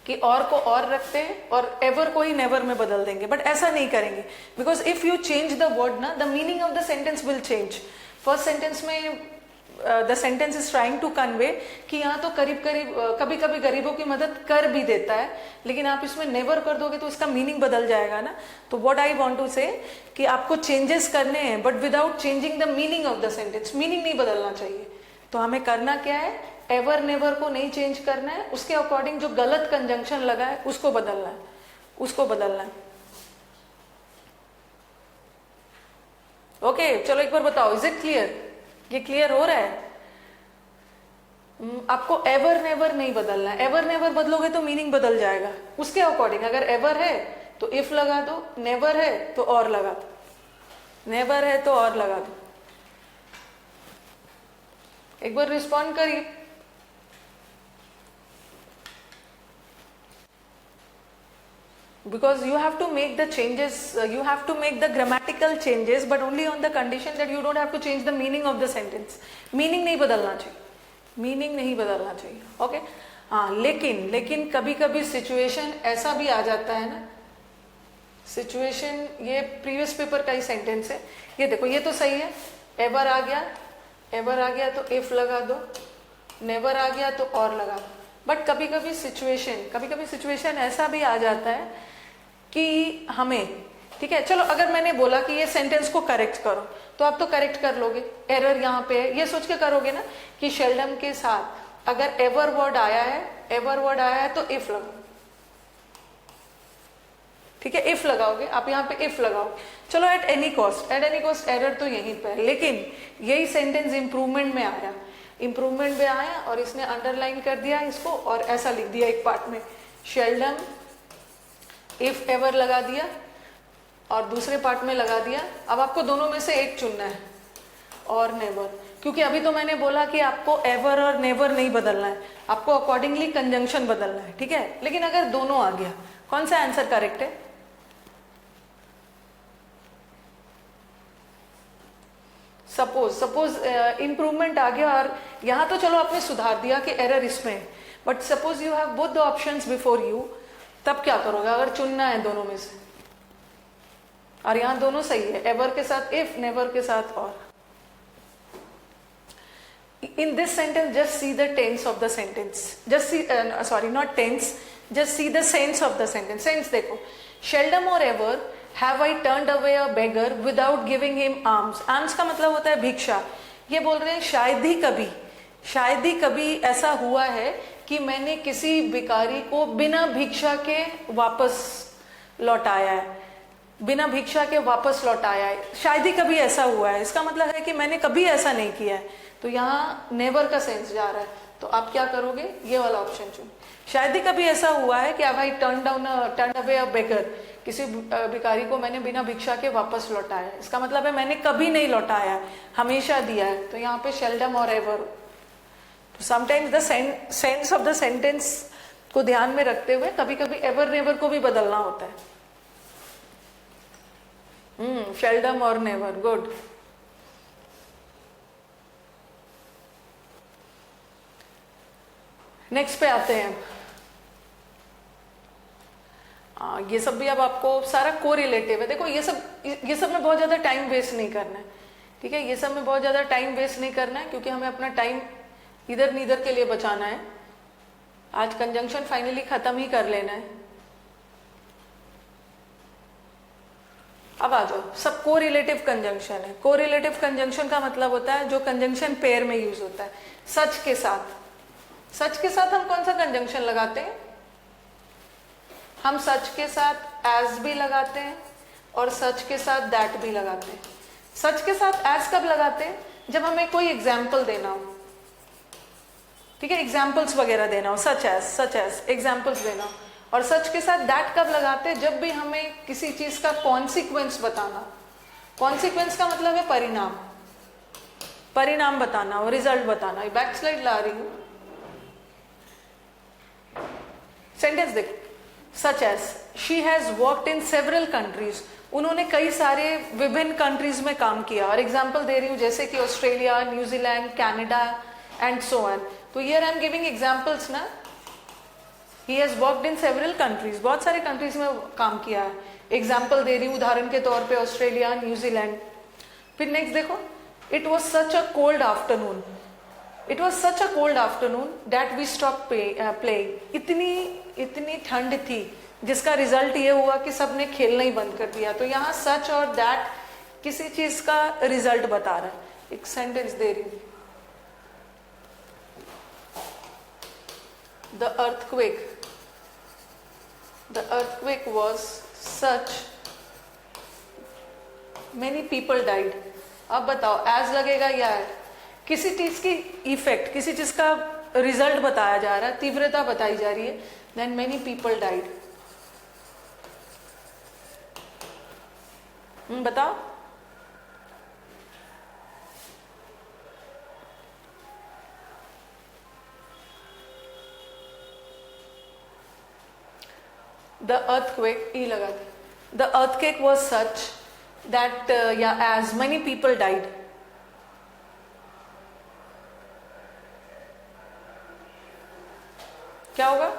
कि और को और रखते हैं और एवर को ही नेवर में बदल देंगे, बट ऐसा नहीं करेंगे because if you change the word ना, the meaning of the sentence will change. First sentence में the sentence is trying to convey कि यहाँ तो करीब करीब कभी कभी गरीबों की मदद कर भी देता है, लेकिन आप इसमें नेवर कर दोगे तो इसका मीनिंग बदल जाएगा ना। तो व्हाट आई वांट टू से कि आपको चेंजेस करने हैं but without changing the meaning of the sentence. Meaning नहीं बदलना चाहिए, तो हमें करना क्या है, एवर नेवर को नहीं चेंज करना है, उसके अकॉर्डिंग जो गलत कंजंक्शन लगा है उसको बदलना है, उसको बदलना है। ओके चलो एक बार बताओ, इज इट क्लियर? ये क्लियर हो रहा है? आपको एवर नेवर नहीं बदलना है, एवर नेवर बदलोगे तो मीनिंग बदल जाएगा उसके अकॉर्डिंग। अगर एवर है तो इफ लगा दो, नेवर है तो और लगा दो, नेवर है तो और लगा दो। एक बार रिस्पॉन्ड करिए। Because you have to make the changes, you have to make the grammatical changes, but only on the condition that you don't have to change the meaning of the sentence. Meaning नहीं बदलना चाहिए, meaning नहीं बदलना चाहिए। Okay हाँ, लेकिन कभी कभी सिचुएशन ऐसा भी आ जाता है ना, सिचुएशन, ये प्रीवियस पेपर का ही सेंटेंस है, ये देखो ये तो सही है, एवर आ गया, एवर आ गया तो इफ लगा दो, नेवर आ गया तो और लगा दो। बट कभी कभी सिचुएशन ऐसा भी आ जाता है कि हमें, ठीक है चलो अगर मैंने बोला कि ये सेंटेंस को करेक्ट करो तो आप तो करेक्ट कर लोगे, एरर यहाँ पे है ये सोच के करोगे ना कि शेल्डम के साथ अगर एवर वर्ड आया है तो इफ लगाओ, ठीक है इफ लगाओगे आप, यहाँ पे इफ लगाओगे। चलो एट एनी कॉस्ट एरर तो यहीं पे है, लेकिन यही सेंटेंस इंप्रूवमेंट में आया और इसने अंडरलाइन कर दिया इसको और ऐसा लिख दिया एक पार्ट में, शेल्डम इफ एवर लगा दिया और दूसरे पार्ट में लगा दिया। अब आपको दोनों में से एक चुनना है, और नेवर, क्योंकि अभी तो मैंने बोला कि आपको एवर और नेवर नहीं बदलना है, आपको अकॉर्डिंगली कंजंक्शन बदलना है, ठीक है। लेकिन अगर दोनों आ गया, कौन सा आंसर करेक्ट है? सपोज इंप्रूवमेंट आ गया और यहां तो चलो आपने सुधार दिया कि एरर इसमें, but suppose you have both the options before you, तब क्या करोगे अगर चुनना है दोनों में से? और यहां दोनों सही है, एवर के साथ इफ, नेवर के साथ और। In this sentence, just see the tense of the sentence. Just see, sorry, not tense. Just see the sense of the sentence. Sense देखो, seldom or ever have I turned away a beggar without giving him alms. Alms का मतलब होता है भिक्षा। ये बोल रहे हैं शायद ही कभी ऐसा हुआ है कि मैंने किसी भिखारी को बिना भिक्षा के वापस लौटाया है, बिना भिक्षा के वापस लौटाया है, शायद ही कभी ऐसा हुआ है। इसका मतलब है कि मैंने कभी ऐसा नहीं किया है, तो यहाँ नेवर का सेंस जा रहा है। तो आप क्या करोगे? ये वाला ऑप्शन चुन, शायद ही कभी ऐसा हुआ है कि अब आई टर्न अवे अ बेगर, किसी भिखारी को मैंने बिना भिक्षा के वापस लौटाया है। इसका मतलब है मैंने कभी नहीं लौटाया, हमेशा दिया है। तो यहाँ पे शेल्डम और एवर। तो sometimes the sense of the sentence को ध्यान में रखते हुए कभी कभी एवर नेवर को भी बदलना होता है। शेल्डम और नेवर, गुड। नेक्स्ट पे आते हैं। ये सब भी अब आपको सारा को रिलेटिव है। देखो ये सब में बहुत ज्यादा टाइम वेस्ट नहीं करना है, ठीक है। ये सब में बहुत ज्यादा टाइम वेस्ट नहीं करना है, क्योंकि हमें अपना टाइम इधर नीदर के लिए बचाना है। आज कंजंक्शन फाइनली खत्म ही कर लेना है। अब आ जाओ, सब को रिलेटिव कंजंक्शन है। को रिलेटिव कंजंक्शन का मतलब होता है जो कंजंक्शन पेयर में यूज होता है। सच के साथ हम कौन सा कंजंक्शन लगाते हैं? हम सच के साथ एज भी लगाते हैं और सच के साथ दैट भी लगाते हैं। सच के साथ एज कब लगाते हैं? जब हमें कोई एग्जाम्पल देना हो, ठीक है, एग्जाम्पल्स वगैरह देना हो, सच एज एग्जाम्पल्स देना हो। और सच के साथ दैट कब लगाते हैं? जब भी हमें किसी चीज का कॉन्सिक्वेंस बताना। कॉन्सिक्वेंस का मतलब है परिणाम बताना और रिजल्ट बताना। बैक स्लाइड ला रही हूं, सेंटेंस देखो। Such as she has worked in several countries, उन्होंने कई सारे विभिन्न कंट्रीज में काम किया, और एग्जांपल दे रही हूँ जैसे कि Australia, New Zealand, Canada and so on. तो here I am giving examples ना। He has worked in several countries, बहुत सारे कंट्रीज में काम किया है। एग्जाम्पल दे रही हूँ उदाहरण के तौर पे ऑस्ट्रेलिया, न्यूजीलैंड। फिर नेक्स्ट देखो, it was such a cold afternoon, it was such a cold afternoon that we stop playing. इतनी ठंड थी जिसका रिजल्ट ये हुआ कि सबने खेलना ही बंद कर दिया। तो यहाँ सच और दैट किसी चीज का रिजल्ट बता रहा है। एक सेंटेंस दे रही हूँ, the earthquake was such many people died। अब बताओ एज लगेगा या एड? किसी चीज की इफेक्ट, किसी चीज का रिजल्ट बताया जा रहा है, तीव्रता बताई जा रही है, देन many people died। बताओ। The earthquake, ई लगा दे। The earthquake was such that as many people died। क्या होगा?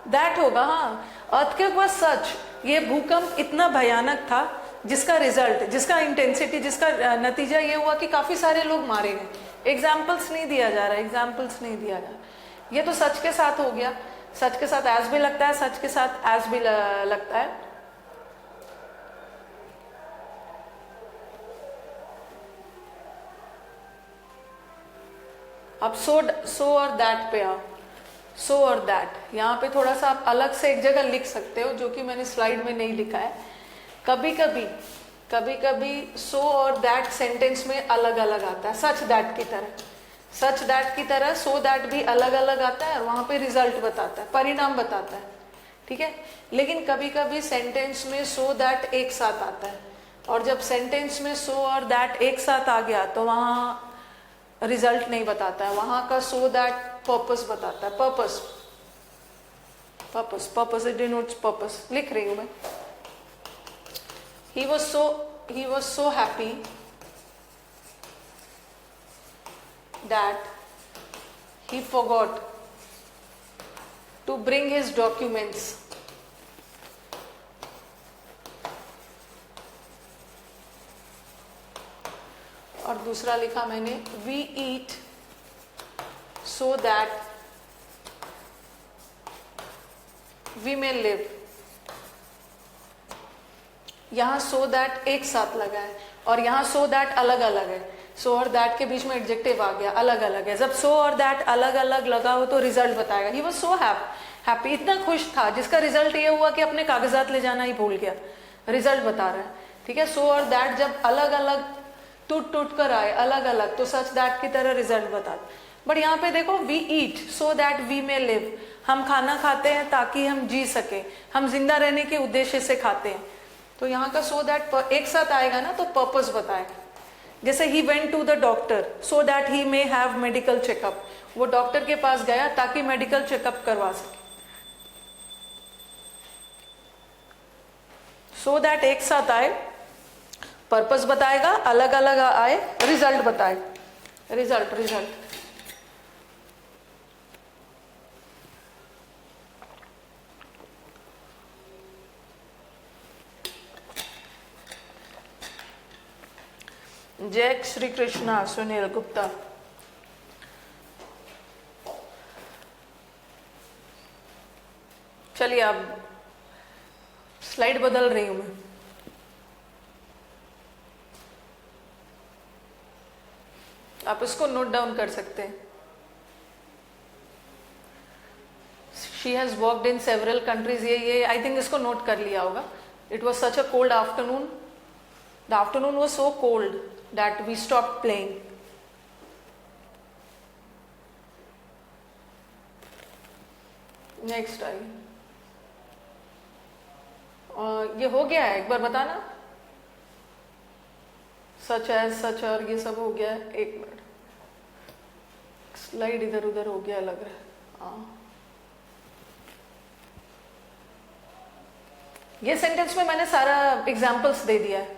That होगा, हाँ। earthquake was such, ये भूकंप इतना भयानक था जिसका रिजल्ट, जिसका इंटेंसिटी, जिसका नतीजा ये हुआ कि काफी सारे लोग मारे गए। एग्जाम्पल्स नहीं दिया जा रहा, एग्जाम्पल्स नहीं दिया जा रहा। ये तो सच के साथ हो गया, सच के साथ एज भी लगता है, सच के साथ एज भी लगता है। अब सो और दैट पे आओ। सो और दैट यहाँ पे थोड़ा सा आप अलग से एक जगह लिख सकते हो, जो कि मैंने स्लाइड में नहीं लिखा है। कभी कभी सो और दैट सेंटेंस में अलग अलग आता है, सच दैट की तरह। सच दैट की तरह सो दैट भी अलग अलग आता है, और वहां पे रिजल्ट बताता है, परिणाम बताता है, ठीक है। लेकिन कभी कभी सेंटेंस में सो दैट एक साथ आता है, और जब सेंटेंस में सो और दैट एक साथ आ गया तो वहां रिजल्ट नहीं बताता है, वहां का सो दैट पर्पस बताता है। Purpose it denotes purpose. लिख रही हूं मैं। He was so happy that he forgot to bring his documents। और दूसरा लिखा मैंने, we eat so that we may live। यहाँ so that एक साथ लगा है, और यहाँ so that अलग अलग है। सो और दैट के बीच में एडजेक्टिव आ गया, अलग अलग है। जब सो और दैट अलग अलग लगा हो तो रिजल्ट बताएगा। ही वॉज सो हैप्पी, इतना खुश था जिसका रिजल्ट ये हुआ कि अपने कागजात ले जाना ही भूल गया। रिजल्ट बता रहा है, ठीक है। सो और दैट जब अलग अलग टूट कर आए, अलग अलग, तो सच दैट की तरह रिजल्ट बता। बट यहाँ पे देखो, we eat so that we may live. हम खाना खाते हैं ताकि हम जी सके, हम जिंदा रहने के उद्देश्य से खाते हैं। तो यहाँ का सो दैट एक साथ आएगा ना, तो पर्पस बताएगा। जैसे he went to the doctor so that he may have medical checkup. वो डॉक्टर के पास गया ताकि मेडिकल चेकअप करवा सके। सो दैट एक साथ आए, पर्पस बताएगा, अलग अलग आए, रिजल्ट बताएगा। रिजल्ट जय श्री कृष्णा सुनील गुप्ता। चलिए अब स्लाइड बदल रही हूं मैं। आप इसको नोट डाउन कर सकते हैं। She has worked in several countries. ये आई थिंक इसको नोट कर लिया होगा। It was such a cold afternoon, the afternoon was so cold that we stopped playing। Next I, ये हो गया है, एक बार बताना। सच एज, सच और ये सब हो गया है। एक मिनट, स्लाइड इधर उधर हो गया लग रहा है। ये सेंटेंस में मैंने सारा एग्जाम्पल्स दे दिया है,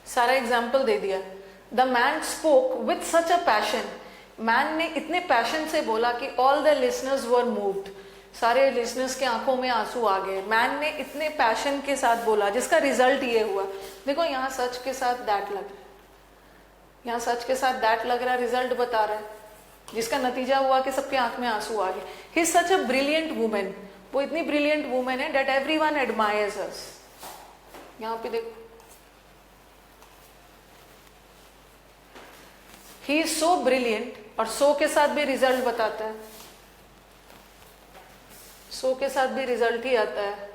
सारा एग्जाम्पल दे दिया। The man spoke with such a passion, man ने इतने पैशन से बोला कि all the listeners were moved, सारे लिसनर्स के आंखों में आंसू आ गए। मैन ने इतने पैशन के साथ बोला, जिसका रिजल्ट ये हुआ। देखो यहाँ सच के साथ दैट लग रहा है, यहाँ सच के साथ दैट लग रहा है, रिजल्ट बता रहा है, जिसका नतीजा हुआ कि सबके आंख में आंसू आ गए। He is such a brilliant women, वो इतनी ब्रिलियंट वुमेन है दैट एवरीवन एडमायर्स अस। यहाँ पे देखो, ही इज सो ब्रिलियंट, और सो के साथ भी रिजल्ट बताता है, सो के साथ भी रिजल्ट ही आता है।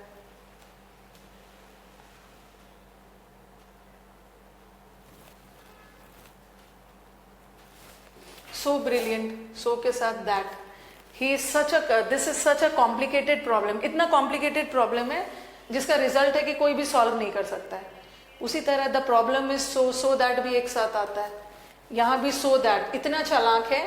सो ब्रिलियंट, सो के साथ that. He is such a, this is such a complicated problem, इतना कॉम्प्लिकेटेड प्रॉब्लम है जिसका रिजल्ट है कि कोई भी सॉल्व नहीं कर सकता है। उसी तरह the problem is so, so that भी एक साथ आता है। यहाँ भी सो दैट, इतना चालाक है,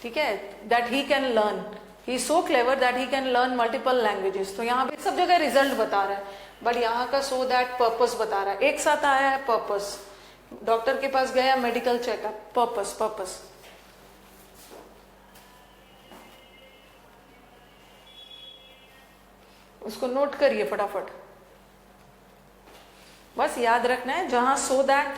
ठीक है, that he can learn, he so clever that he can learn multiple languages. तो यहाँ पे सब जगह रिजल्ट बता रहा है, बट यहाँ का सो दैट पर्पस बता रहा है। एक साथ आया है पर्पस, डॉक्टर के पास गया, मेडिकल चेकअप, पर्पस, पर्पस। उसको नोट करिए फटाफट, बस याद रखना है, जहां सो दैट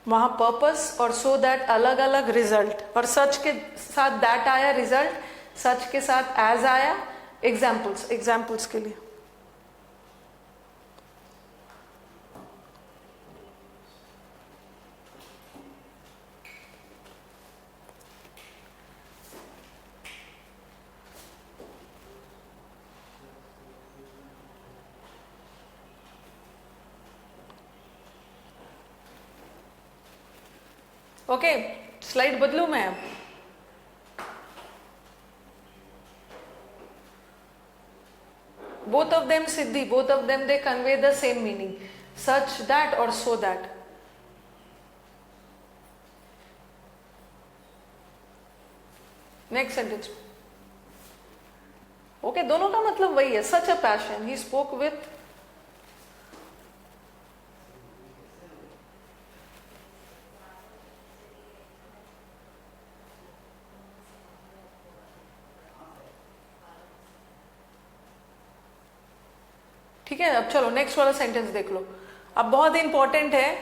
वहां पर्पस, और सो दैट अलग अलग रिजल्ट, और सच के साथ दैट आया रिजल्ट, सच के साथ एज आया एग्जाम्पल्स, एग्जाम्पल्स के लिए। ओके, स्लाइड बदलू मैं अब। Both of them Siddhi, both of them they convey the same meaning, such that और so that. Next sentence, okay, दोनों का मतलब वही है, such a passion, he spoke with, ठीक है। अब चलो नेक्स्ट वाला सेंटेंस देख लो। अब बहुत इंपॉर्टेंट है,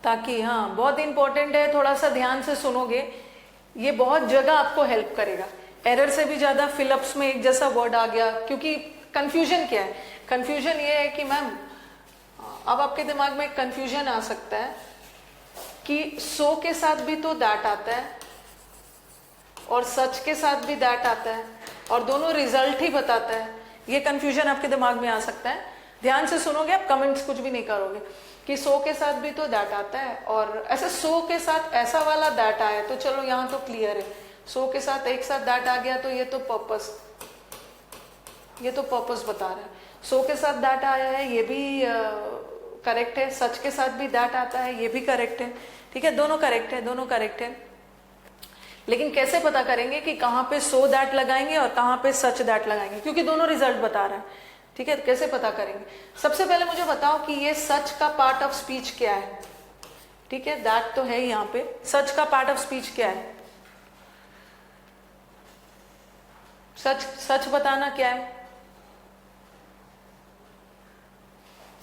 ताकि हाँ बहुत इंपॉर्टेंट है, थोड़ा सा ध्यान से सुनोगे, ये बहुत जगह आपको हेल्प करेगा। एरर से भी ज्यादा फिलअप्स में एक जैसा वर्ड आ गया, क्योंकि कंफ्यूजन क्या है, कंफ्यूजन ये है कि मैम, अब आपके दिमाग में कंफ्यूजन आ सकता है कि सो के साथ भी तो दैट आता है और सच के साथ भी दैट आता है, और दोनों रिजल्ट ही बताता है। ये कंफ्यूजन आपके दिमाग में आ सकता है। ध्यान से सुनोगे, आप कमेंट्स कुछ भी नहीं करोगे, कि सो के साथ भी तो दैट आता है, और ऐसे सो के साथ ऐसा वाला दैट आया, तो चलो यहाँ तो क्लियर है, सो के साथ एक साथ दैट आ गया, तो ये तो पर्पस, ये तो पर्पस बता रहा है। सो के साथ दैट आया है, ये भी करेक्ट है, सच के साथ भी दैट आता है, ये भी करेक्ट है, ठीक है, दोनों करेक्ट है, दोनों करेक्ट है। लेकिन कैसे पता करेंगे कि कहाँ पे सो दैट लगाएंगे और कहाँ पे सच दैट लगाएंगे, क्योंकि दोनों रिजल्ट बता रहा है, ठीक है। कैसे पता करेंगे? सबसे पहले मुझे बताओ कि ये सच का पार्ट ऑफ स्पीच क्या है, ठीक है, दैट तो है यहाँ पे, सच का पार्ट ऑफ स्पीच क्या है? सच, सच बताना क्या है,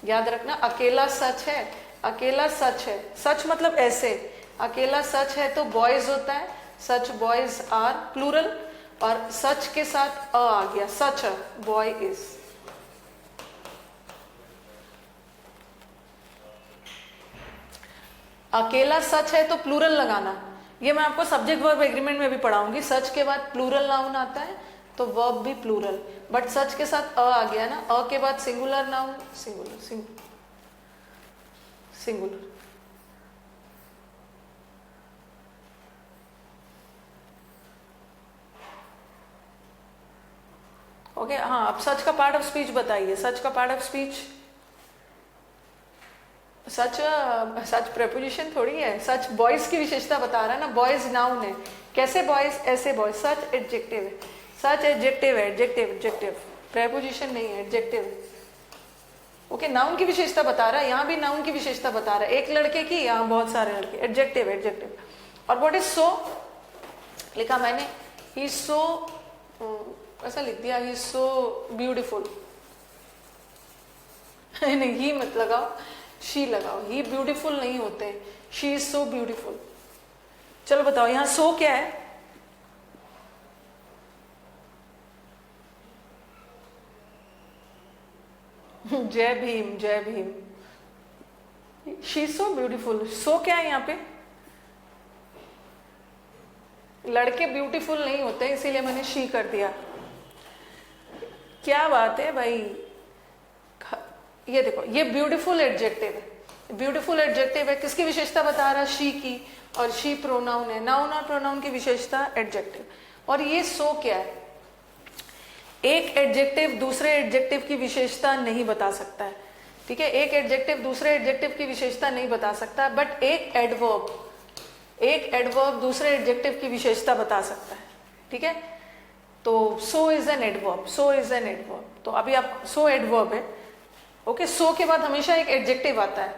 याद रखना, अकेला सच है, अकेला सच है, सच मतलब ऐसे, अकेला सच है तो बॉयज होता है, सच बॉयज आर प्लूरल, और सच के साथ अ आ गया, सच अ बॉय इज। अकेला सच है तो प्लूरल लगाना, ये मैं आपको सब्जेक्ट वर्ब एग्रीमेंट में भी पढ़ाऊंगी। सच के बाद प्लूरल नाउन आता है तो वर्ब भी प्लूरल, बट सच के साथ अ आ गया ना, अ के बाद singular noun, singular, singular. Okay, हाँ, अब सच का पार्ट ऑफ स्पीच बताइए। सच का part of speech, such, such preposition थोड़ी है, सच बॉयज की विशेषता बता रहा है ना, बॉयज नाउन है, कैसे बॉयज, ऐसे बॉयज, सच एडजेक्टिव है, सच एडजेक्टिव है, एडजेक्टिव, एडजेक्टिव, प्रेपोजिशन नहीं है, एडजेक्टिव है। ओके, नाउन की विशेषता बता रहा है, यहाँ भी नाउन की विशेषता बता रहा है, एक लड़के की, यहाँ बहुत सारे लड़के, एडजेक्टिव एडजेक्टिव। और व्हाट इज सो लिखा मैंने, ही इज सो, ऐसा लिख दिया, ही इज सो ब्यूटिफुल। नहीं, ही मत लगाओ, शी लगाओ, ही ब्यूटीफुल नहीं होते, शी इज सो ब्यूटीफुल। चलो बताओ यहाँ सो क्या है? जय भीम, जय Bhim. She is so beautiful, so क्या है यहाँ पे? लड़के ब्यूटीफुल नहीं होते, इसीलिए मैंने शी कर दिया। क्या बात है भाई, ये देखो, ये ब्यूटीफुल एडजेक्टिव है, ब्यूटीफुल एडजेक्टिव है, किसकी विशेषता बता रहा है? शी की, और शी प्रोनाउन है, नाउन और प्रोनाउन की विशेषता एडजेक्टिव। और ये सो क्या है? एक एडजेक्टिव दूसरे एडजेक्टिव की विशेषता नहीं बता सकता है, ठीक है, एक एडजेक्टिव दूसरे एडजेक्टिव की विशेषता नहीं बता सकता, बट एक एडवर्ब दूसरे एडजेक्टिव की विशेषता बता सकता है, ठीक है। तो so is an adverb, so is an adverb. तो अभी आप सो एडवर्ब है, ओके। सो के बाद हमेशा एक एडजेक्टिव आता है,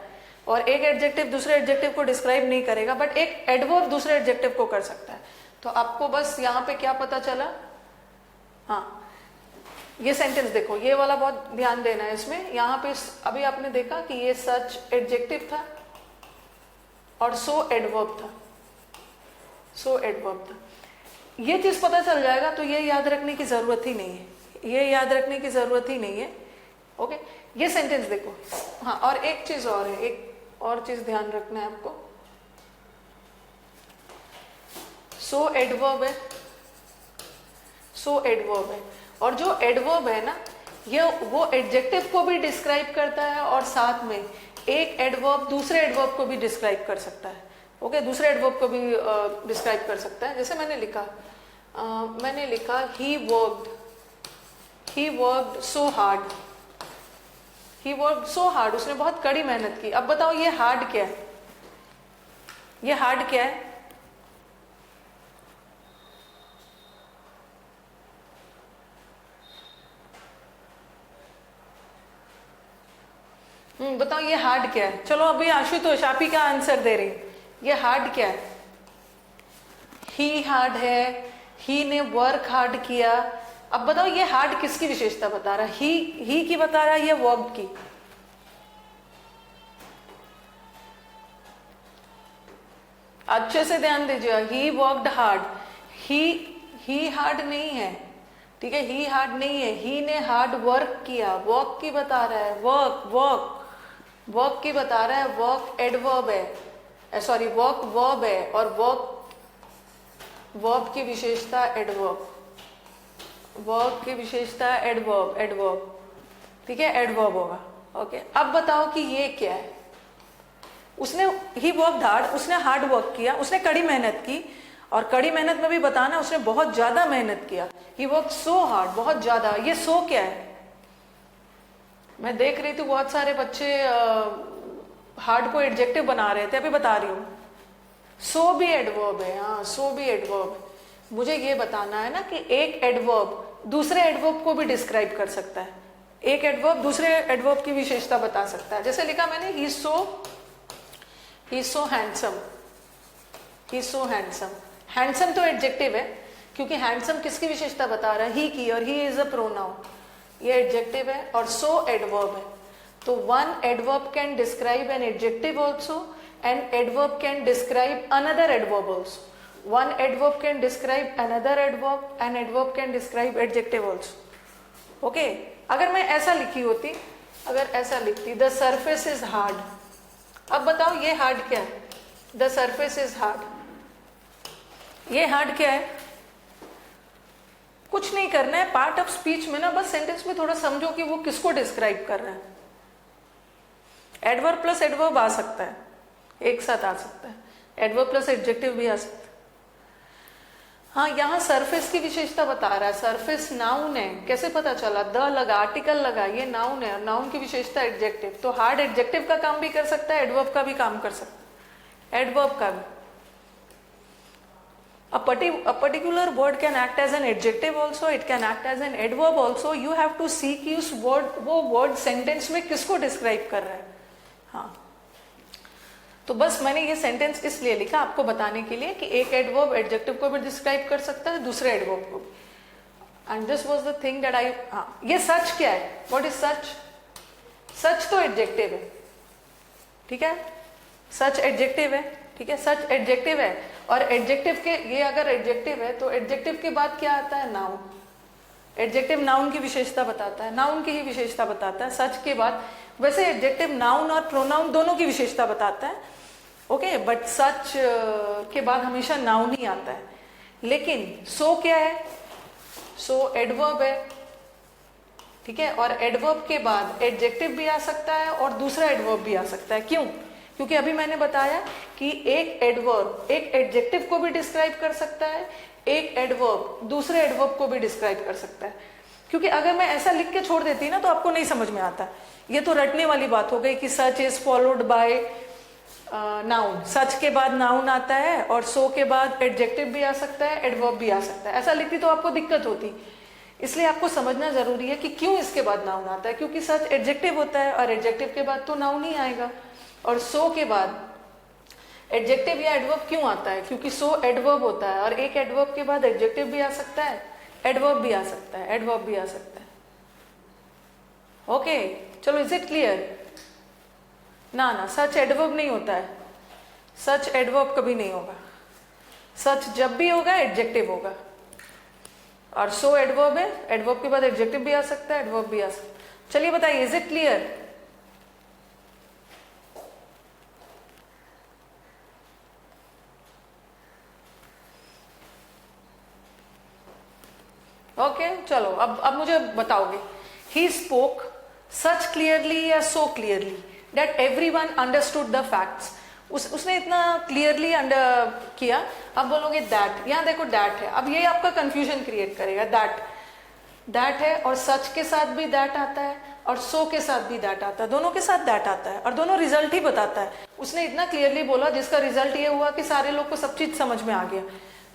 और एक एडजेक्टिव दूसरे एडजेक्टिव को डिस्क्राइब नहीं करेगा, बट एक एडवर्ब दूसरे एडजेक्टिव को कर सकता है। तो आपको बस यहाँ पे क्या पता चला? हाँ, ये सेंटेंस देखो, ये वाला बहुत ध्यान देना है इसमें। यहाँ पे अभी आपने देखा कि ये सच एडजेक्टिव था और सो एडवर्ब था, सो एडवर्ब था। ये चीज पता चल जाएगा तो ये याद रखने की जरूरत ही नहीं है, ये याद रखने की जरूरत ही नहीं है, ओके। ये सेंटेंस देखो, हाँ, और एक चीज और है, एक और चीज ध्यान रखना है आपको। सो एडवर्ब है, सो एडवर्ब है, और जो एडवर्ब है ना, ये वो एडजेक्टिव को भी डिस्क्राइब करता है, और साथ में एक एडवर्ब दूसरे एडवर्ब को भी डिस्क्राइब कर सकता है, ओके, दूसरे एडवर्ब को भी डिस्क्राइब कर सकता है। जैसे मैंने लिखा he worked so hard, he worked so hard, उसने बहुत कड़ी मेहनत की। अब बताओ ये हार्ड क्या है? ये हार्ड क्या है? बताओ ये हार्ड क्या है? चलो अभी आशुतोष आप ही का आंसर दे रही, ये हार्ड क्या है? ही हार्ड है, ही ने वर्क हार्ड किया। अब बताओ ये हार्ड किसकी विशेषता बता रहा है? ही की बता रहा है या वर्ब की? अच्छे से ध्यान दीजिए, he worked hard, he hard नहीं है, ठीक है, ही हार्ड नहीं है, ही ने हार्ड वर्क किया, वर्क की बता रहा है, वर्क की बता रहा है, वर्क एडवर्ब है, सॉरी वर्क वर्ब है, और वर्ब की विशेषता एडवर्ब, वर्ब की विशेषता एडवर्ब, ठीक है, एडवर्ब होगा, ओके। अब बताओ कि ये क्या है? उसने ही वर्कड हार्ड, उसने हार्ड वर्क किया, उसने कड़ी मेहनत की, और कड़ी मेहनत में भी बताना उसने बहुत ज्यादा मेहनत किया, ही वर्क सो हार्ड, बहुत ज्यादा। ये सो क्या है? मैं देख रही थी बहुत सारे बच्चे हार्ड को एडजेक्टिव बना रहे थे, अभी बता रही हूँ, सो भी एडवर्ब है, हाँ, सो भी एडवर्ब है। मुझे ये बताना है ना कि एक एडवर्ब दूसरे एडवर्ब को भी डिस्क्राइब कर सकता है, एक एडवर्ब दूसरे एडवर्ब की विशेषता बता सकता है। जैसे लिखा मैंने, he is so handsome, he is so handsome. Handsome तो एडजेक्टिव है, क्योंकि हैंडसम किसकी विशेषता बता रहा है? ही की, और ही इज अ प्रोनाउन, ये एडजेक्टिव है, और सो एडवर्ब है। तो one adverb can describe an adjective also, and adverb can describe another adverb also. One adverb can describe another adverb, and adverb can describe adjective also, okay. अगर मैं ऐसा लिखी होती, अगर ऐसा लिखती, द सरफेस इज हार्ड, अब बताओ ये हार्ड क्या है? द सरफेस इज हार्ड, ये हार्ड क्या है? कुछ नहीं करना है, पार्ट ऑफ स्पीच में ना बस सेंटेंस में थोड़ा समझो कि वो किसको डिस्क्राइब कर रहा है। एडवर्ब प्लस एडवर्ब आ सकता है, एक साथ आ सकता है, एडवर्ब प्लस एडजेक्टिव भी आ सकता है। हाँ, यहाँ सरफेस की विशेषता बता रहा है, सरफेस नाउन है, कैसे पता चला? द लगा, आर्टिकल लगा, ये नाउन है, और नाउन की विशेषता एडजेक्टिव। तो हार्ड एडजेक्टिव का काम भी कर सकता है, एडवर्ब का भी काम कर सकता है, एडवर्ब का भी। A particular word can act as an adjective also, it can act as an adverb also. You have to see कि उस वो word sentence में किसको describe कर रहा है. हाँ, तो बस मैंने ये सेंटेंस इसलिए लिखा आपको बताने के लिए कि एक एडवर्ब एडजेक्टिव को भी डिस्क्राइब कर सकता है, दूसरे एडवर्ब को भी. And this was the thing that I. हाँ, ये सच क्या है? What is such? सच तो एडजेक्टिव है, ठीक है. सच एडजेक्टिव है, ठीक है. सच एडजेक्टिव है और एडजेक्टिव के, ये अगर एडजेक्टिव है तो एडजेक्टिव के बाद क्या आता है? नाउन. एडजेक्टिव नाउन की विशेषता बताता है, नाउन की ही विशेषता बताता है. सच के बाद, वैसे एडजेक्टिव नाउन और प्रोनाउन दोनों की विशेषता बताता है, ओके, बट सच के बाद हमेशा नाउन ही आता है. लेकिन सो क्या है? सो एडवर्ब है, ठीक है. और एडवर्ब के बाद एडजेक्टिव भी आ सकता है और दूसरा एडवर्ब भी आ सकता है. क्यों? क्योंकि अभी मैंने बताया कि एक एडवर्ब एक एडजेक्टिव को भी डिस्क्राइब कर सकता है, एक एडवर्ब दूसरे एडवर्ब को भी डिस्क्राइब कर सकता है. क्योंकि अगर मैं ऐसा लिख के छोड़ देती ना तो आपको नहीं समझ में आता. ये तो रटने वाली बात हो गई कि such is followed by noun. Such के बाद नाउन आता है और सो के बाद एडजेक्टिव भी आ सकता है, एडवर्ब भी आ सकता है. ऐसा लिखती तो आपको दिक्कत होती. इसलिए आपको समझना जरूरी है कि क्यों इसके बाद नाउन आता है. क्योंकि सच एडजेक्टिव होता है और एडजेक्टिव के बाद तो नाउन ही आएगा. और सो के बाद एडजेक्टिव या एडवर्ब क्यों आता है? क्योंकि सो एडवर्ब होता है और एक एडवर्ब के बाद एडजेक्टिव भी आ सकता है, एडवर्ब भी आ सकता है, एडवर्ब भी आ सकता है. ओके, चलो, इज इट क्लियर? ना ना, सच एडवर्ब नहीं होता है. सच एडवर्ब कभी नहीं होगा. सच जब भी होगा एडजेक्टिव होगा. और सो एडवर्ब है, एडवर्ब के बाद एडजेक्टिव भी आ सकता है, एडवर्ब भी आ सकता है. चलिए बताइए, इज इट क्लियर? ओके, चलो अब मुझे बताओगे. ही स्पोक सच क्लियरली या so clearly that everyone understood the facts. उसने इतना क्लियरली अंडर किया. अब बोलोगे दैट. यहाँ देखो दैट है. अब ये आपका कंफ्यूजन क्रिएट करेगा. दैट है और सच के साथ भी दैट आता है और सो के साथ भी दैट आता है. दोनों के साथ दैट आता है और दोनों रिजल्ट ही बताता है. उसने इतना क्लियरली बोला जिसका रिजल्ट ये हुआ कि सारे लोग को सब चीज समझ में आ गया.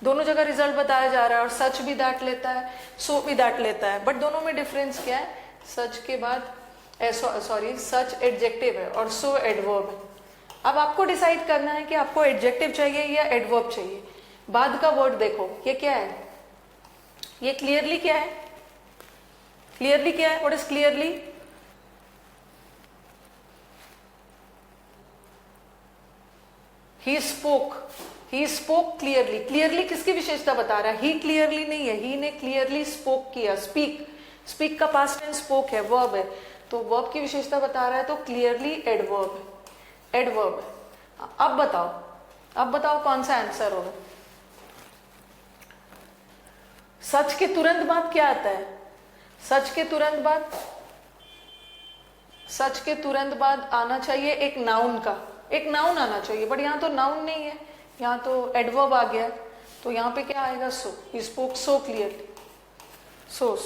दोनों जगह रिजल्ट बताया जा रहा है और सच भी दैट लेता है, सो भी दैट लेता है. बट दोनों में डिफरेंस क्या है? सच के बाद सच एडजेक्टिव है और सो एडवर्ब है. अब आपको डिसाइड करना है कि आपको एडजेक्टिव चाहिए या एडवर्ब चाहिए. बाद का वर्ड देखो, ये क्या है? ये क्लियरली क्या है? क्लियरली क्या है? What is clearly? He spoke clearly. Clearly किसकी विशेषता बता रहा है? ही क्लियरली नहीं है, ही ने क्लियरली स्पोक किया. स्पीक का पास्ट टेंस स्पोक है, वर्ब है, तो वर्ब की विशेषता बता रहा है, तो क्लियरली एडवर्ब है. एडवर्ब है. अब बताओ कौन सा आंसर होगा? सच के तुरंत बाद क्या आता है? सच के तुरंत बाद आना चाहिए एक नाउन का. एक नाउन आना चाहिए, बट यहाँ तो नाउन नहीं है, यहाँ तो एडवर्ब आ गया. तो यहाँ पे क्या आएगा? So. He spoke so clearly. So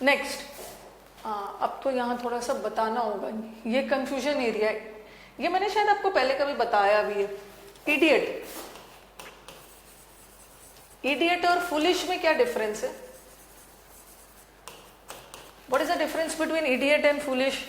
next. अब तो यहाँ थोड़ा सा बताना होगा. ये कंफ्यूजन एरिया है. ये मैंने शायद आपको पहले कभी बताया भी है. इडियट और फुलिश में क्या डिफरेंस है? What is the difference between idiot and foolish?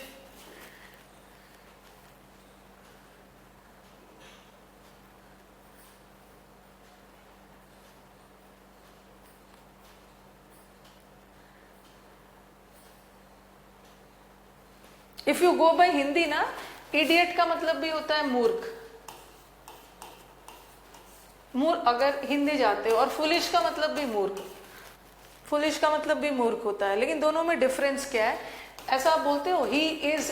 If you go by Hindi ना, idiot का मतलब भी होता है मूर्ख. अगर हिंदी जाते हो, और foolish का मतलब भी मूर्ख. फुलिश का मतलब भी मूर्ख होता है. लेकिन दोनों में डिफरेंस क्या है? ऐसा आप बोलते हो ही इज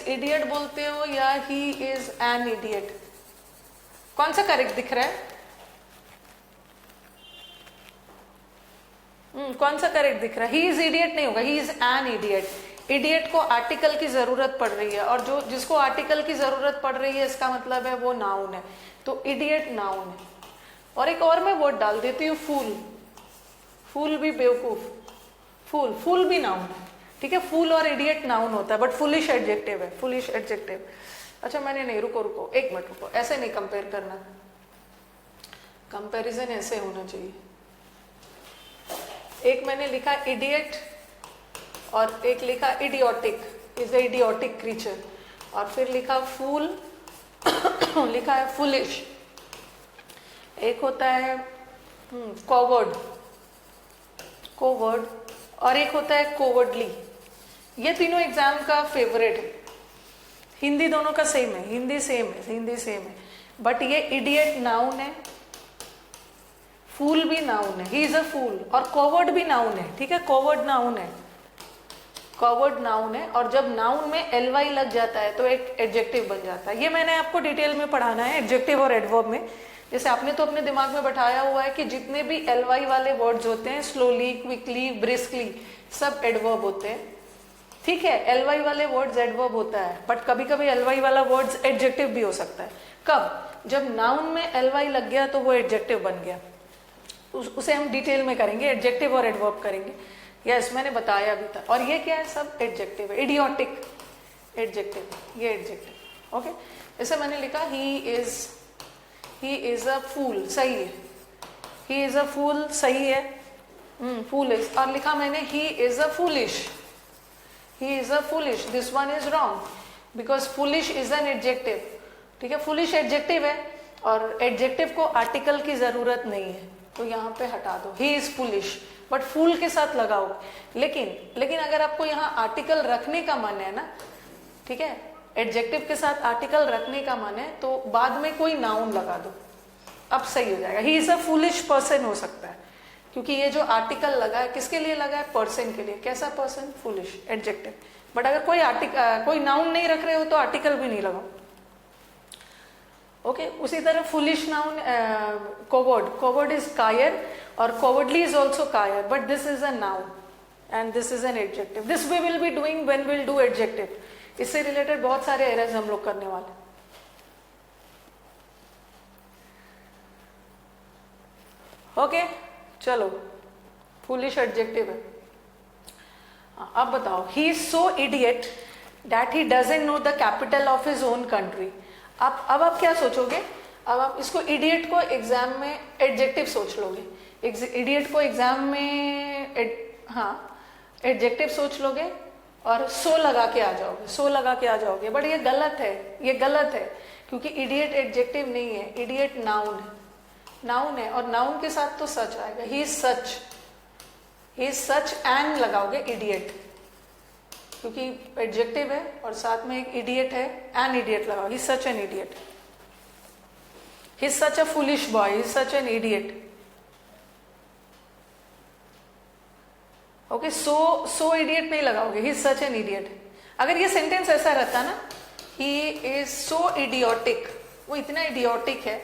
इडियट बोलते हो या ही इज एन इडियट? कौन सा करेक्ट दिख रहा है? कौन सा करेक्ट दिख रहा है? ही इज इडियट नहीं होगा, ही इज एन इडियट. इडियट को आर्टिकल की जरूरत पड़ रही है और जिसको आर्टिकल की जरूरत पड़ रही है इसका मतलब है वो नाउन है. तो इडियट नाउन है. और एक और मैं वर्ड डाल देती हूँ, फूल भी बेवकूफ. फूल भी नाउन है. ठीक है, फूल और इडियट नाउन होता है, बट फुलिश एडजेक्टिव है, फुलिश एडजेक्टिव। अच्छा मैंने नहीं, रुको एक मिनट रुको, ऐसे नहीं कंपेयर करना, कंपैरिजन ऐसे होना चाहिए। एक मैंने लिखा इडियट और एक लिखा idiotic, is a idiotic creature, और फिर लिखा फूल लिखा है फुलिश। एक होता है कोवर्ड, कोवर्ड, और एक होता है कोवर्डली। ये तीनों एग्जाम का फेवरेट है। हिंदी दोनों का सेम है, हिंदी सेम है, हिंदी सेम है, बट ये इडियट नाउन है, फूल भी नाउन है, ही इज अ फूल, और कोवर्ड भी नाउन है। ठीक है, कोवर्ड नाउन है, कोवर्ड नाउन है, और जब नाउन में एलवाई लग जाता है तो एक एडजेक्टिव बन जाता है। ये मैंने आपको डिटेल में पढ़ाना है एडजेक्टिव और एडवर्ब में। जैसे आपने तो अपने दिमाग में बैठाया हुआ है कि जितने भी एलवाई वाले वर्ड्स होते हैं, स्लोली, क्विकली, ब्रिस्कली, सब एडवर्ब होते हैं। ठीक है, एलवाई वाले वर्ड्स एडवर्ब होता है, बट कभी कभी एलवाई वाला वर्ड्स एडजेक्टिव भी हो सकता है। कब? जब नाउन में एलवाई लग गया तो वो एडजेक्टिव बन गया। उसे हम डिटेल में करेंगे, एडजेक्टिव और एडवर्ब करेंगे। यस, मैंने बताया भी था। और ये क्या है? सब एडजेक्टिव है, इडियोटिक एडजेक्टिव, ये एडजेक्टिव। ओके, जैसे मैंने लिखा ही इज अ फूल, सही है, ही इज अ फूल सही है, फूल इज, और लिखा मैंने he is a foolish, he is a foolish, this one is wrong because foolish is an adjective. ठीक है, फूलिश एडजेक्टिव है और एडजेक्टिव को आर्टिकल की जरूरत नहीं है, तो यहाँ पे हटा दो, ही इज फूलिश, बट फूल के साथ लगाओ। लेकिन अगर आपको यहाँ आर्टिकल रखने का मन है ना, ठीक है, एडजेक्टिव के साथ आर्टिकल रखने का मन है, तो बाद में कोई नाउन लगा दो, अब सही हो जाएगा। He is a foolish person हो सकता है, क्योंकि ये जो आर्टिकल लगा है किसके लिए लगा है? पर्सन के लिए। कैसा पर्सन? Foolish, adjective. बट अगर कोई नाउन नहीं रख रहे हो तो आर्टिकल भी नहीं लगाओ। ओके, उसी तरह फुलिश नाउन, कोवर्ड इज कायर, और कोवर्डली इज ऑल्सो कायर, but this is a noun and this is an adjective. This we will be doing when will do adjective. इससे रिलेटेड बहुत सारे एरर्स हम लोग करने वाले। ओके, चलो, फुलिश एडजेक्टिव है। अब बताओ, he is so idiot that he doesn't know the capital of his own country. अब आप क्या सोचोगे? अब आप इसको इडियट को एग्जाम में एडजेक्टिव सोच लोगे, इडियट को एग्जाम में एडजेक्टिव सोच लोगे और सो लगा के आ जाओगे, सो लगा के आ जाओगे। बट ये गलत है, ये गलत है, क्योंकि इडियट एडजेक्टिव नहीं है, इडियट नाउन है, नाउन है, और नाउन के साथ तो सच आएगा। ही इज सच एंड लगाओगे इडियट, क्योंकि एडजेक्टिव है और साथ में एक इडियट है, एन इडियट लगाओ। He such an idiot, he such a foolish boy, he such an idiot. Okay, so idiot नहीं लगाओगे, ही सच एन इडियट। अगर ये सेंटेंस ऐसा रहता ना, ही इज सो इडियोटिक, वो इतना इडियोटिक है,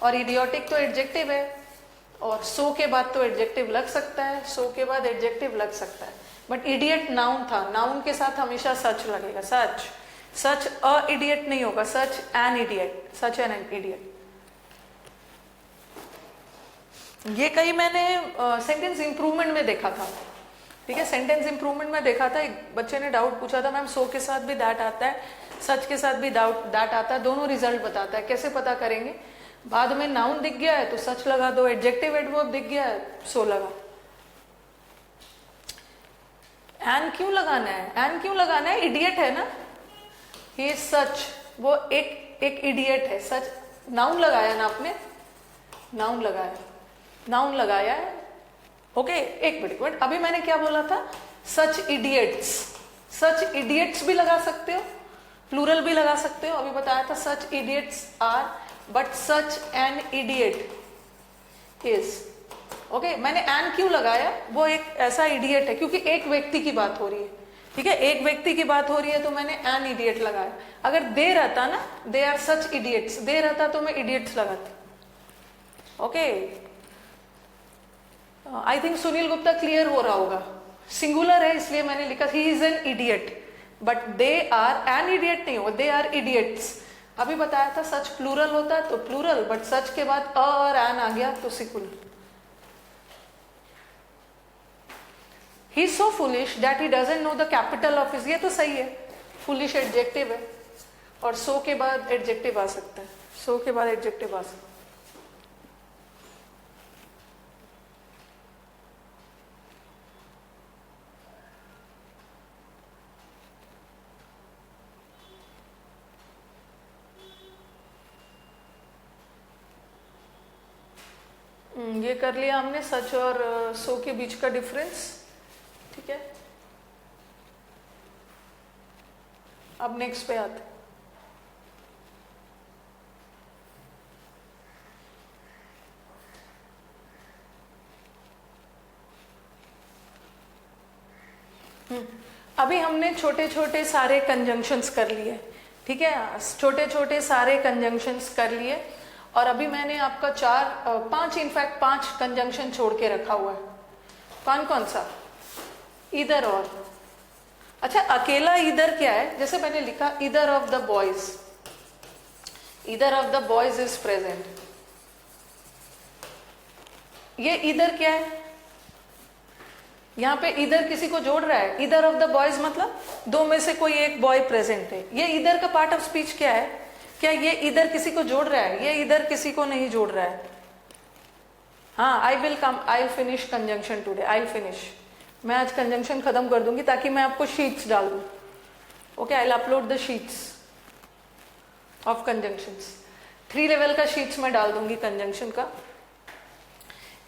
और इडियोटिक तो एडजेक्टिव है, और सो के बाद तो एडजेक्टिव लग सकता है, सो के बाद एडजेक्टिव लग सकता है, बट इडियट नाउन था, नाउन के साथ हमेशा सच लगेगा, सच अ इडियट नहीं होगा, सच an idiot, such an idiot. ये कहीं मैंने सेंटेंस इंप्रूवमेंट में देखा था। ठीक है, सेंटेंस इंप्रूवमेंट में देखा था, एक बच्चे ने डाउट पूछा था, मैम सो के साथ भी दैट आता है, सच के साथ भी दैट आता है, दोनों रिजल्ट बताता है, कैसे पता करेंगे? बाद में नाउन दिख गया है तो सच लगा दो, एडजेक्टिव एडवर्ब दिख गया है सो लगा। एन क्यों लगाना है? एन क्यों लगाना है? इडियट है ना, ही इज सच, वो एक इडियट है, सच नाउन लगाया ना आपने, नाउन लगाया है। ओके, एक मिनट, अभी मैंने क्या बोला था? सच इडियट्स भी लगा सकते हो, प्लूरल भी लगा सकते हो। अभी बताया था such idiots are, but such an idiot is. Okay, मैंने एन क्यों लगाया? वो एक ऐसा इडियट है, क्योंकि एक व्यक्ति की बात हो रही है। ठीक है, एक व्यक्ति की बात हो रही है तो मैंने एन इडियट लगाया। अगर दे रहता ना, दे आर सच इडियट्स, दे रहता तो मैं इडियट्स लगाती। Okay, I think Sunil Gupta clear हो रहा होगा। सिंगुलर है इसलिए मैंने लिखा he is an idiot, but they are, an idiot नहीं हो, दे आर इडियट्स। अभी बताया था सच प्लूरल होता तो प्लूरल, बट सच के बाद अ और एन आ गया तो singular. He is so foolish that he doesn't know the capital of his, ये तो सही है, फुलिश एडजेक्टिव है और सो के बाद एडजेक्टिव आ सकता है, सो के बाद एडजेक्टिव आ सकता है। ये कर लिया हमने सच और सो के बीच का डिफरेंस, ठीक है। अब नेक्स्ट पे आते, अभी हमने छोटे छोटे सारे कंजंक्शंस कर लिए, ठीक है, छोटे छोटे सारे कंजंक्शंस कर लिए। और अभी मैंने आपका पांच इनफैक्ट 5 कंजंक्शन छोड़ के रखा हुआ है। कौन कौन सा? इधर और। अच्छा, अकेला इधर क्या है? जैसे मैंने लिखा इधर ऑफ द बॉयज, इधर of the boys is present, ये इधर क्या है? यहां पे इधर किसी को जोड़ रहा है, इधर ऑफ द बॉयज मतलब 2 में से कोई एक बॉय प्रेजेंट है। ये इधर का पार्ट ऑफ स्पीच क्या है? क्या ये इधर किसी को जोड़ रहा है? ये इधर किसी को नहीं जोड़ रहा है। हाँ, I will come, I will finish conjunction today, I will finish. मैं आज कंजंक्शन खत्म कर दूंगी ताकि मैं आपको शीट्स डाल दूं। Okay, I will upload the sheets of conjunctions. 3 level का शीट्स में डाल दूंगी कंजंक्शन का।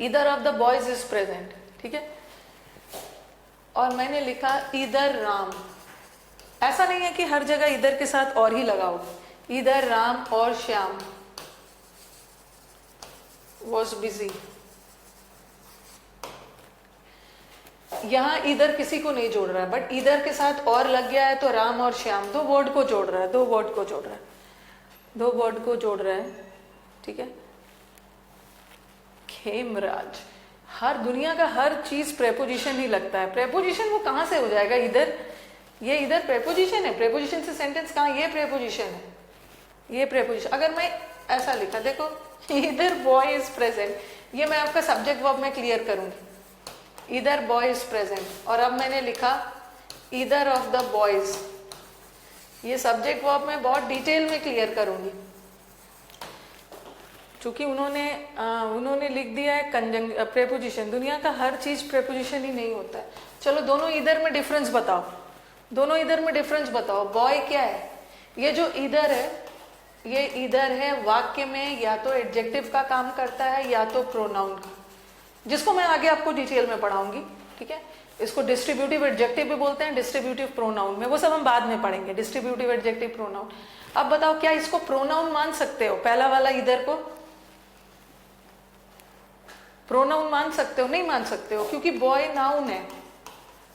इधर of the boys is present, ठीक है। और मैंने लिखा इधर राम। ऐसा नहीं है कि हर जगह इधर के साथ और ही लगाओ। इधर राम और श्याम वॉज बिजी। यहां इधर किसी को नहीं जोड़ रहा है, बट इधर के साथ और लग गया है तो राम और श्याम 2 वर्ड को जोड़ रहा है, 2 वर्ड को जोड़ रहा है, 2 वर्ड को जोड़ रहा है, ठीक है। खेमराज, हर दुनिया का हर चीज प्रेपोजिशन ही लगता है। प्रेपोजिशन वो कहां से हो जाएगा? इधर, ये इधर प्रेपोजिशन है। प्रेपोजिशन से सेंटेंस कहां? ये प्रेपोजिशन है, ये प्रेपोजिशन। अगर मैं ऐसा लिखा, देखो इधर बॉय इज प्रेजेंट, ये मैं आपका सब्जेक्ट वर्ब में क्लियर करूंगी, इधर बॉय इज प्रेजेंट। और अब मैंने लिखा इधर ऑफ द बॉयज, ये सब्जेक्ट वर्ब में बहुत डिटेल में क्लियर करूंगी, क्योंकि उन्होंने लिख दिया है प्रेपोजिशन। दुनिया का हर चीज प्रेपोजिशन ही नहीं होता है। चलो दोनों इधर में डिफरेंस बताओ, दोनों इधर में डिफरेंस बताओ। बॉय क्या है? ये जो इधर है, ये इधर है वाक्य में या तो एडजेक्टिव का काम करता है या तो प्रोनाउन का, जिसको मैं आगे आपको डिटेल में पढ़ाऊंगी, ठीक है। इसको डिस्ट्रीब्यूटिव एडजेक्टिव भी बोलते हैं, डिस्ट्रीब्यूटिव प्रोनाउन में, वो सब हम बाद में पढ़ेंगे। Distributive adjective pronoun. अब बताओ, क्या इसको प्रोनाउन मान सकते हो? पहला वाला इधर को प्रोनाउन मान सकते हो? नहीं मान सकते हो, क्योंकि बॉय नाउन है,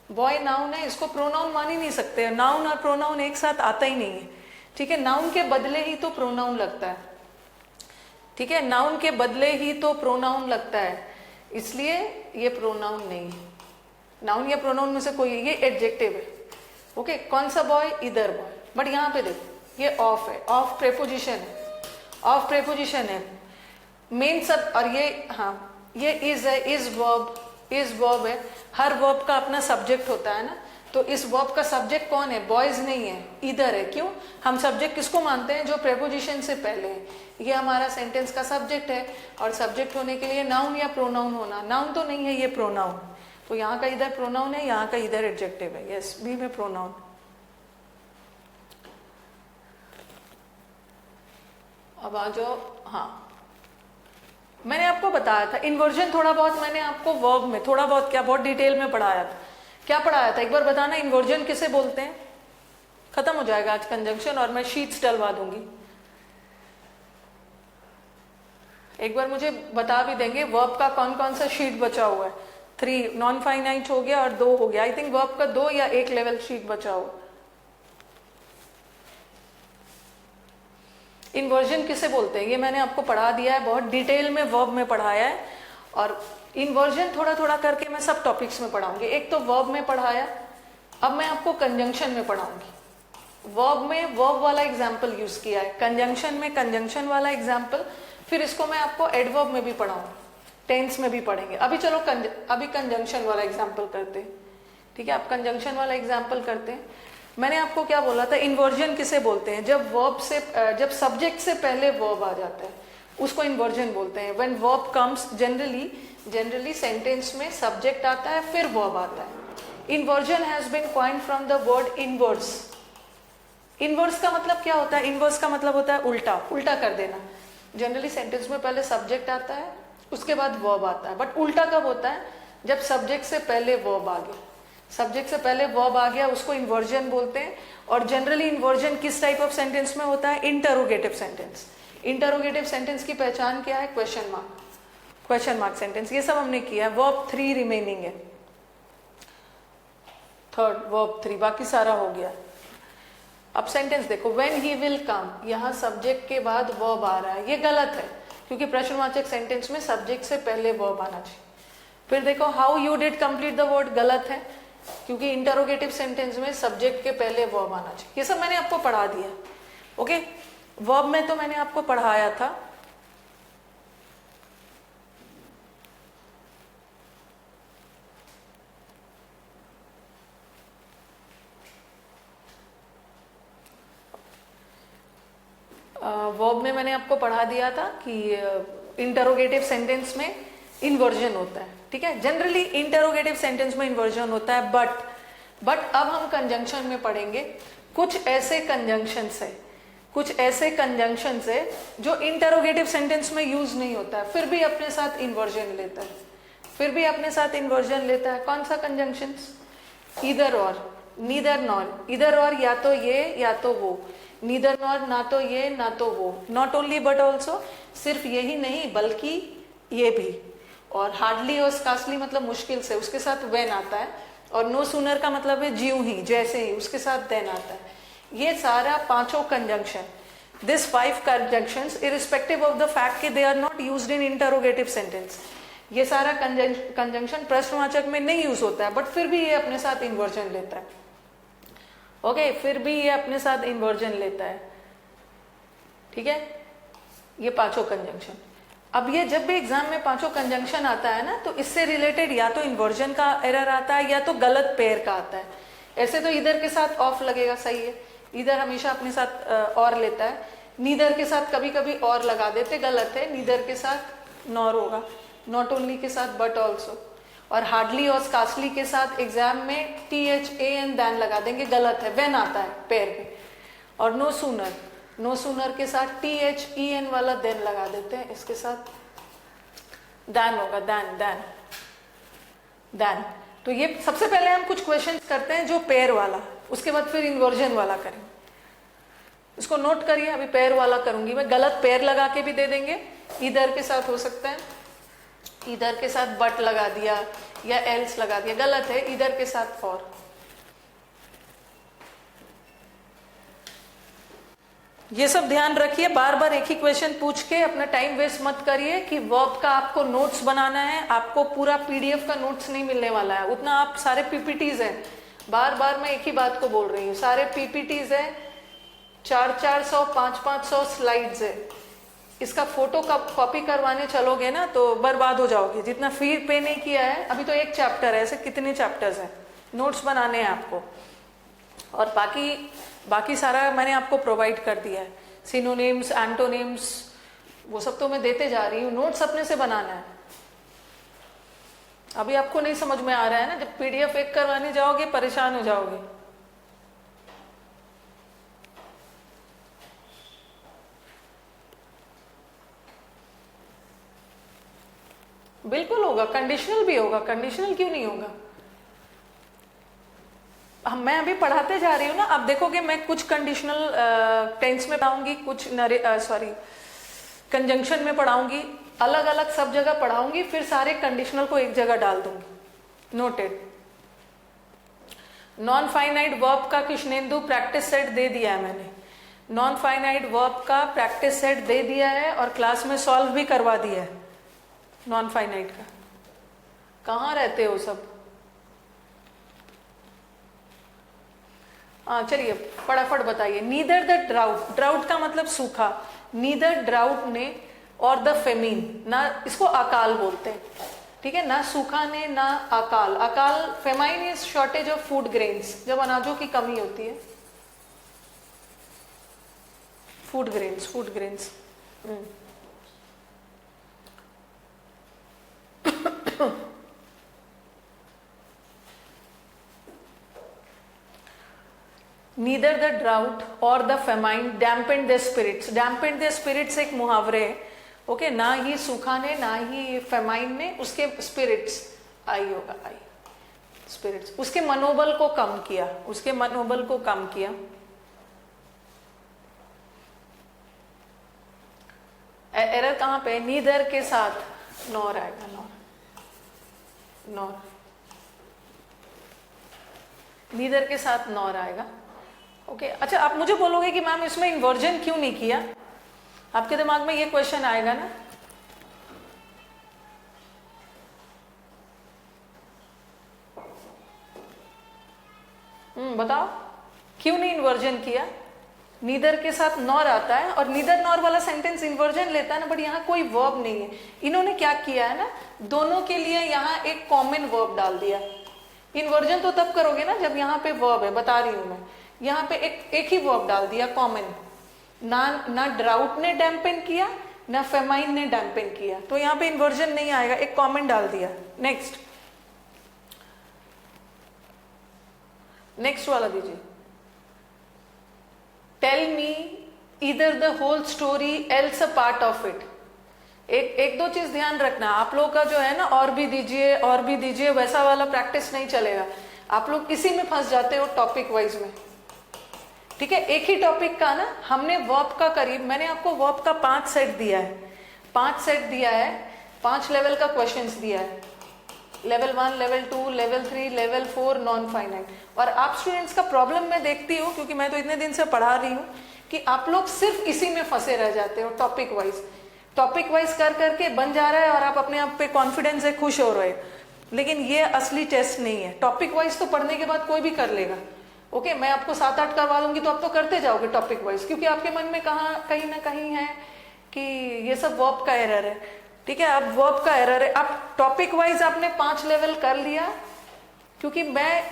बॉय नाउन है, इसको प्रोनाउन मान ही नहीं सकते। नाउन और प्रोनाउन एक साथ आता ही नहीं है, ठीक है। नाउन के बदले ही तो प्रोनाउन लगता है, ठीक है। नाउन के बदले ही तो प्रोनाउन लगता है, इसलिए ये प्रोनाउन नहीं है। नाउन या प्रोनाउन में से कोई, ये एडजेक्टिव है, ओके। कौन सा बॉय? इधर बॉय। बट यहाँ पे देखो, ये ऑफ है, ऑफ प्रेपोजिशन है, ऑफ प्रेपोजिशन है मेन सब। और ये, हाँ, ये इज है, इज वर्ब है। हर वर्ब का अपना सब्जेक्ट होता है ना, तो इस वर्ब का सब्जेक्ट कौन है? बॉयज नहीं है, इधर है। क्यों? हम सब्जेक्ट किसको मानते हैं? जो प्रेपोजिशन से पहले है। ये हमारा सेंटेंस का सब्जेक्ट है, और सब्जेक्ट होने के लिए नाउन या प्रोनाउन होना, नाउन तो नहीं है, ये प्रोनाउन। तो यहाँ का इधर प्रोनाउन है, यहाँ का इधर एडजेक्टिव है। यस, बी में प्रोनाउन। अब आ जाओ, हाँ, मैंने आपको बताया था इन्वर्जन, थोड़ा बहुत मैंने आपको वर्ब में थोड़ा बहुत, क्या बहुत डिटेल में पढ़ाया था। क्या पढ़ाया था? एक बार बताना, इन्वर्जन किसे बोलते हैं? खत्म हो जाएगा आज कंजंक्शन और मैं शीट्स डलवा दूंगी। एक बार मुझे बता भी देंगे वर्ब का कौन कौन सा शीट बचा हुआ है। 3 नॉन फाइनाइट हो गया और 2 हो गया। आई थिंक वर्ब का 2 या 1 लेवल शीट बचा हुआ। इन्वर्जन किसे बोलते हैं ये मैंने आपको पढ़ा दिया है, बहुत डिटेल में वर्ब में पढ़ाया है। और इन्वर्जन थोड़ा थोड़ा करके मैं सब टॉपिक्स में पढ़ाऊंगी। एक तो वर्ब में पढ़ाया, अब मैं आपको कंजंक्शन में पढ़ाऊंगी। वर्ब में वर्ब वाला एग्जाम्पल यूज किया है, कंजंक्शन में कंजंक्शन वाला एग्जाम्पल, फिर इसको मैं आपको एडवर्ब में भी पढ़ाऊंगी, टेंस में भी पढ़ेंगे। अभी चलो अभी कंजंक्शन वाला एग्जाम्पल करते हैं। ठीक है, आप कंजंक्शन वाला एग्जाम्पल करते हैं। मैंने आपको क्या बोला था, इन्वर्जन किसे बोलते हैं, जब सब्जेक्ट से पहले वर्ब आ जाता है उसको इन्वर्जन बोलते हैं। When verb comes, generally sentence में सब्जेक्ट आता है फिर वर्ब आता है। Inversion has been coined from the word inverse. Inverse का मतलब क्या होता है, इनवर्स का मतलब होता है उल्टा, उल्टा कर देना। जनरली सेंटेंस में पहले सब्जेक्ट आता है उसके बाद वर्ब आता है, बट उल्टा कब होता है, जब सब्जेक्ट से पहले वर्ब आ गया। सब्जेक्ट से पहले वर्ब आ गया उसको इन्वर्जन बोलते हैं। और जनरली इन्वर्जन किस टाइप ऑफ सेंटेंस में होता है, इंटरोगेटिव सेंटेंस। इंटरोगेटिव सेंटेंस की पहचान क्या है, क्वेश्चन मार्क सेंटेंस। ये सब हमने किया है। वर्ब 3 रिमेनिंग है, थर्ड वर्ब 3, बाकी सारा हो गया। अब सेंटेंस देखो, व्हेन ही विल कम, यहाँ सब्जेक्ट के बाद वर्ब आ रहा है, ये गलत है क्योंकि प्रश्नवाचक सेंटेंस में सब्जेक्ट से पहले वर्ब आना चाहिए। फिर देखो, how you did complete the word, गलत है क्योंकि इंटरोगेटिव सेंटेंस में सब्जेक्ट के पहले वर्ब आना चाहिए। ये सब मैंने आपको पढ़ा दिया। ओके, वर्ब में तो मैंने आपको पढ़ाया था। वर्ब में मैंने आपको पढ़ा दिया था कि इंटरोगेटिव सेंटेंस में इन्वर्जन होता है, ठीक है। जनरली इंटरोगेटिव सेंटेंस में इन्वर्जन होता है, बट अब हम कंजंक्शन में पढ़ेंगे कुछ ऐसे कंजंक्शन से जो इंटरोगेटिव सेंटेंस में यूज नहीं होता है, फिर भी अपने साथ इन्वर्जन लेता है। कौन सा कंजंक्शन, ईदर और, नीदर नॉर। ईदर और या तो ये या तो वो, नीदर नॉर ना तो ये ना तो वो। नॉट ओनली बट ऑल्सो, सिर्फ यही नहीं बल्कि ये भी। और हार्डली और स्कार्सली मतलब मुश्किल से, उसके साथ वेन आता है। और नो सूनर का मतलब है ज्यों ही, जैसे ही, उसके साथ देन आता है। ये सारा पांचों conjunction, this 5 conjunctions irrespective of the fact कि they are not used in interrogative sentence, ये सारा कंजंक्शन प्रश्नवाचक में नहीं यूज होता है, बट फिर भी ये अपने साथ इन्वर्जन लेता है। ओके, फिर भी ये अपने साथ इन्वर्जन लेता है, ठीक है। ये पांचों कंजंक्शन। अब ये जब भी एग्जाम में पांचों कंजंक्शन आता है ना, तो इससे रिलेटेड या तो इन्वर्जन का एरर आता है या तो गलत पेयर का आता है। ऐसे तो इधर के साथ ऑफ लगेगा, सही है, इधर हमेशा अपने साथ और लेता है। नीदर के साथ कभी कभी और लगा देते, गलत है। नीदर के साथ नॉर होगा, नॉट ओनली के साथ बट ऑल्सो। और हार्डली और स्कार्सली के साथ एग्जाम में THAN दैन लगा देंगे, गलत है, वेन आता है पेयर में। और नो सूनर के साथ THEN वाला देन लगा देते हैं, इसके साथ दैन होगा, दैन। तो ये सबसे पहले हम कुछ क्वेश्चंस करते हैं जो पेयर वाला, उसके बाद फिर इन्वर्जन वाला करेंगे। इसको नोट करिए, अभी पेयर वाला करूंगी मैं। गलत पेयर लगा के भी दे देंगे, इधर के साथ हो सकता है, इधर के साथ बट लगा दिया या एल्स लगा दिया, गलत है, इधर के साथ फॉर। ये सब ध्यान रखिए, बार बार एक ही क्वेश्चन पूछ के अपना टाइम वेस्ट मत करिए कि वर्ब का आपको नोट्स बनाना है। आपको पूरा PDF का नोट्स नहीं मिलने वाला है, उतना आप सारे PPTs हैं। बार बार मैं एक ही बात को बोल रही हूँ, सारे PPTs है, 400-400 500-500 स्लाइड्स है। इसका फोटो कॉपी करवाने चलोगे ना तो बर्बाद हो जाओगे, जितना फी पे नहीं किया है। अभी तो एक चैप्टर है, ऐसे कितने चैप्टर्स हैं, नोट्स बनाने हैं आपको। और बाकी सारा मैंने आपको प्रोवाइड कर दिया है, सिनोनिम्स, एंटोनिम्स, वो सब तो मैं देते जा रही हूँ। नोट्स अपने से बनाना है। अभी आपको नहीं समझ में आ रहा है ना, जब PDF एक करवाने जाओगे परेशान हो जाओगे। बिल्कुल होगा, कंडीशनल भी होगा, कंडीशनल क्यों नहीं होगा। मैं अभी पढ़ाते जा रही हूँ ना, अब देखोगे मैं कुछ कंडीशनल टेंस में पढ़ाऊंगी, कुछ कंजंक्शन में पढ़ाऊंगी, अलग अलग सब जगह पढ़ाऊंगी, फिर सारे कंडीशनल को एक जगह डाल दूंगी। नोटेड। नॉन फाइनाइट वर्ब का कृष्णेंदु प्रैक्टिस सेट दे दिया है मैंने। नॉन फाइनाइट वर्ब का प्रैक्टिस सेट दे दिया है और क्लास में सॉल्व भी करवा दिया है नॉन फाइनाइट का। कहाँ रहते हो सब? हाँ चलिए फटाफट बताइए। नीदर द ड्राउट, ड्राउट का मतलब सूखा, नीदर ड्राउट ने और द फेमीन ना, इसको अकाल बोलते हैं। ठीक है, ना सूखा ने ना अकाल। अकाल famine is shortage of food grains, जब अनाजों की कमी होती है। Food grains. Neither the drought और the famine dampened the spirits. Dampened the spirits एक मुहावरे है, ओके। ना ही सूखा ने ना ही फेमाइन ने उसके स्पिरिट्स, आई होगा आई, स्पिरिट्स, उसके मनोबल को कम किया, उसके मनोबल को कम किया। एरर कहां पे? नीदर के साथ नॉर आएगा, नॉर, नीदर के साथ नॉर आएगा, ओके। अच्छा, आप मुझे बोलोगे कि मैम इसमें इन्वर्जन क्यों नहीं किया? आपके दिमाग में ये क्वेश्चन आएगा ना। बताओ क्यों नहीं इन्वर्जन किया? नीदर के साथ नॉर आता है और नीदर नॉर वाला सेंटेंस इन्वर्जन लेता है ना, बट यहाँ कोई वर्ब नहीं है। इन्होंने क्या किया है ना, दोनों के लिए यहाँ एक कॉमन वर्ब डाल दिया। इन्वर्जन तो तब करोगे ना जब यहाँ पे वर्ब है, बता रही हूं मैं। यहाँ पे एक ही वर्ब डाल दिया कॉमन। ना ड्राउट ने डैम्पेन किया, ना फेमाइन ने डैम्पेन किया, तो यहाँ पे इन्वर्जन नहीं आएगा, एक कॉमन डाल दिया। नेक्स्ट वाला दीजिए। टेल मी इधर the whole story else a part of it. एक दो चीज ध्यान रखना, आप लोग का जो है ना और भी दीजिए वैसा वाला प्रैक्टिस नहीं चलेगा। आप लोग इसी में फंस जाते हो टॉपिक वाइज में, ठीक है। एक ही टॉपिक का ना हमने वर्ब का करीब, मैंने आपको वर्ब का 5 सेट दिया है, 5 लेवल का क्वेश्चंस दिया है, level 1, level 2, level 3, level 4, non finite. और आप स्टूडेंट्स का प्रॉब्लम मैं देखती हूँ, क्योंकि मैं तो इतने दिन से पढ़ा रही हूँ, कि आप लोग सिर्फ इसी में फंसे रह जाते हो। टॉपिक वाइज कर करके बन जा रहा है और आप अपने आप पे कॉन्फिडेंस से खुश हो रहे हो, लेकिन ये असली टेस्ट नहीं है। टॉपिक वाइज तो पढ़ने के बाद कोई भी कर लेगा, ओके। मैं आपको 7-8 करवा दूंगी तो आप तो करते जाओगे टॉपिक वाइज, क्योंकि आपके मन में कहीं ना कहीं है कि ये सब वर्ब का एरर है, ठीक है। अब वर्ब का एरर है। अब टॉपिक वाइज आपने 5 लेवल कर लिया, क्योंकि मैं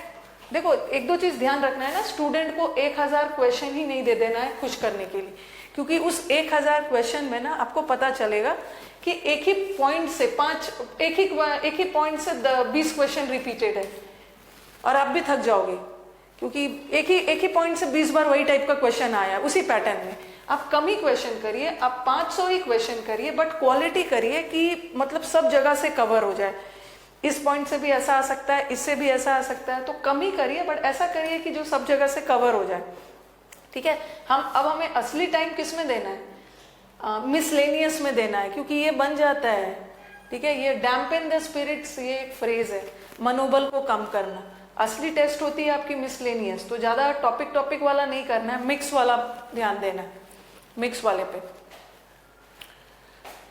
देखो एक दो चीज ध्यान रखना है ना, स्टूडेंट को 1000 क्वेश्चन ही नहीं दे देना है खुश करने के लिए, क्योंकि उस 1000 क्वेश्चन में ना आपको पता चलेगा कि एक ही पॉइंट से 20 क्वेश्चन रिपीटेड है और आप भी थक जाओगे, क्योंकि एक ही पॉइंट से 20 बार वही टाइप का क्वेश्चन आया उसी पैटर्न में। आप कम ही क्वेश्चन करिए, आप 500 ही क्वेश्चन करिए, बट क्वालिटी करिए कि मतलब सब जगह से कवर हो जाए। इस पॉइंट से भी ऐसा आ सकता है, इससे भी ऐसा आ सकता है, तो कम ही करिए, बट ऐसा करिए कि जो सब जगह से कवर हो जाए, ठीक है। हमें असली टाइम किस में देना है? मिसलेनियस में देना है, क्योंकि ये बन जाता है, ठीक है। ये डैम्पेन द स्पिरिट्स, ये एक फ्रेज है, मनोबल को कम करना। असली टेस्ट होती है आपकी मिसलेनियस, तो ज्यादा टॉपिक वाला नहीं करना है, मिक्स वाला ध्यान देना है, मिक्स वाले पे।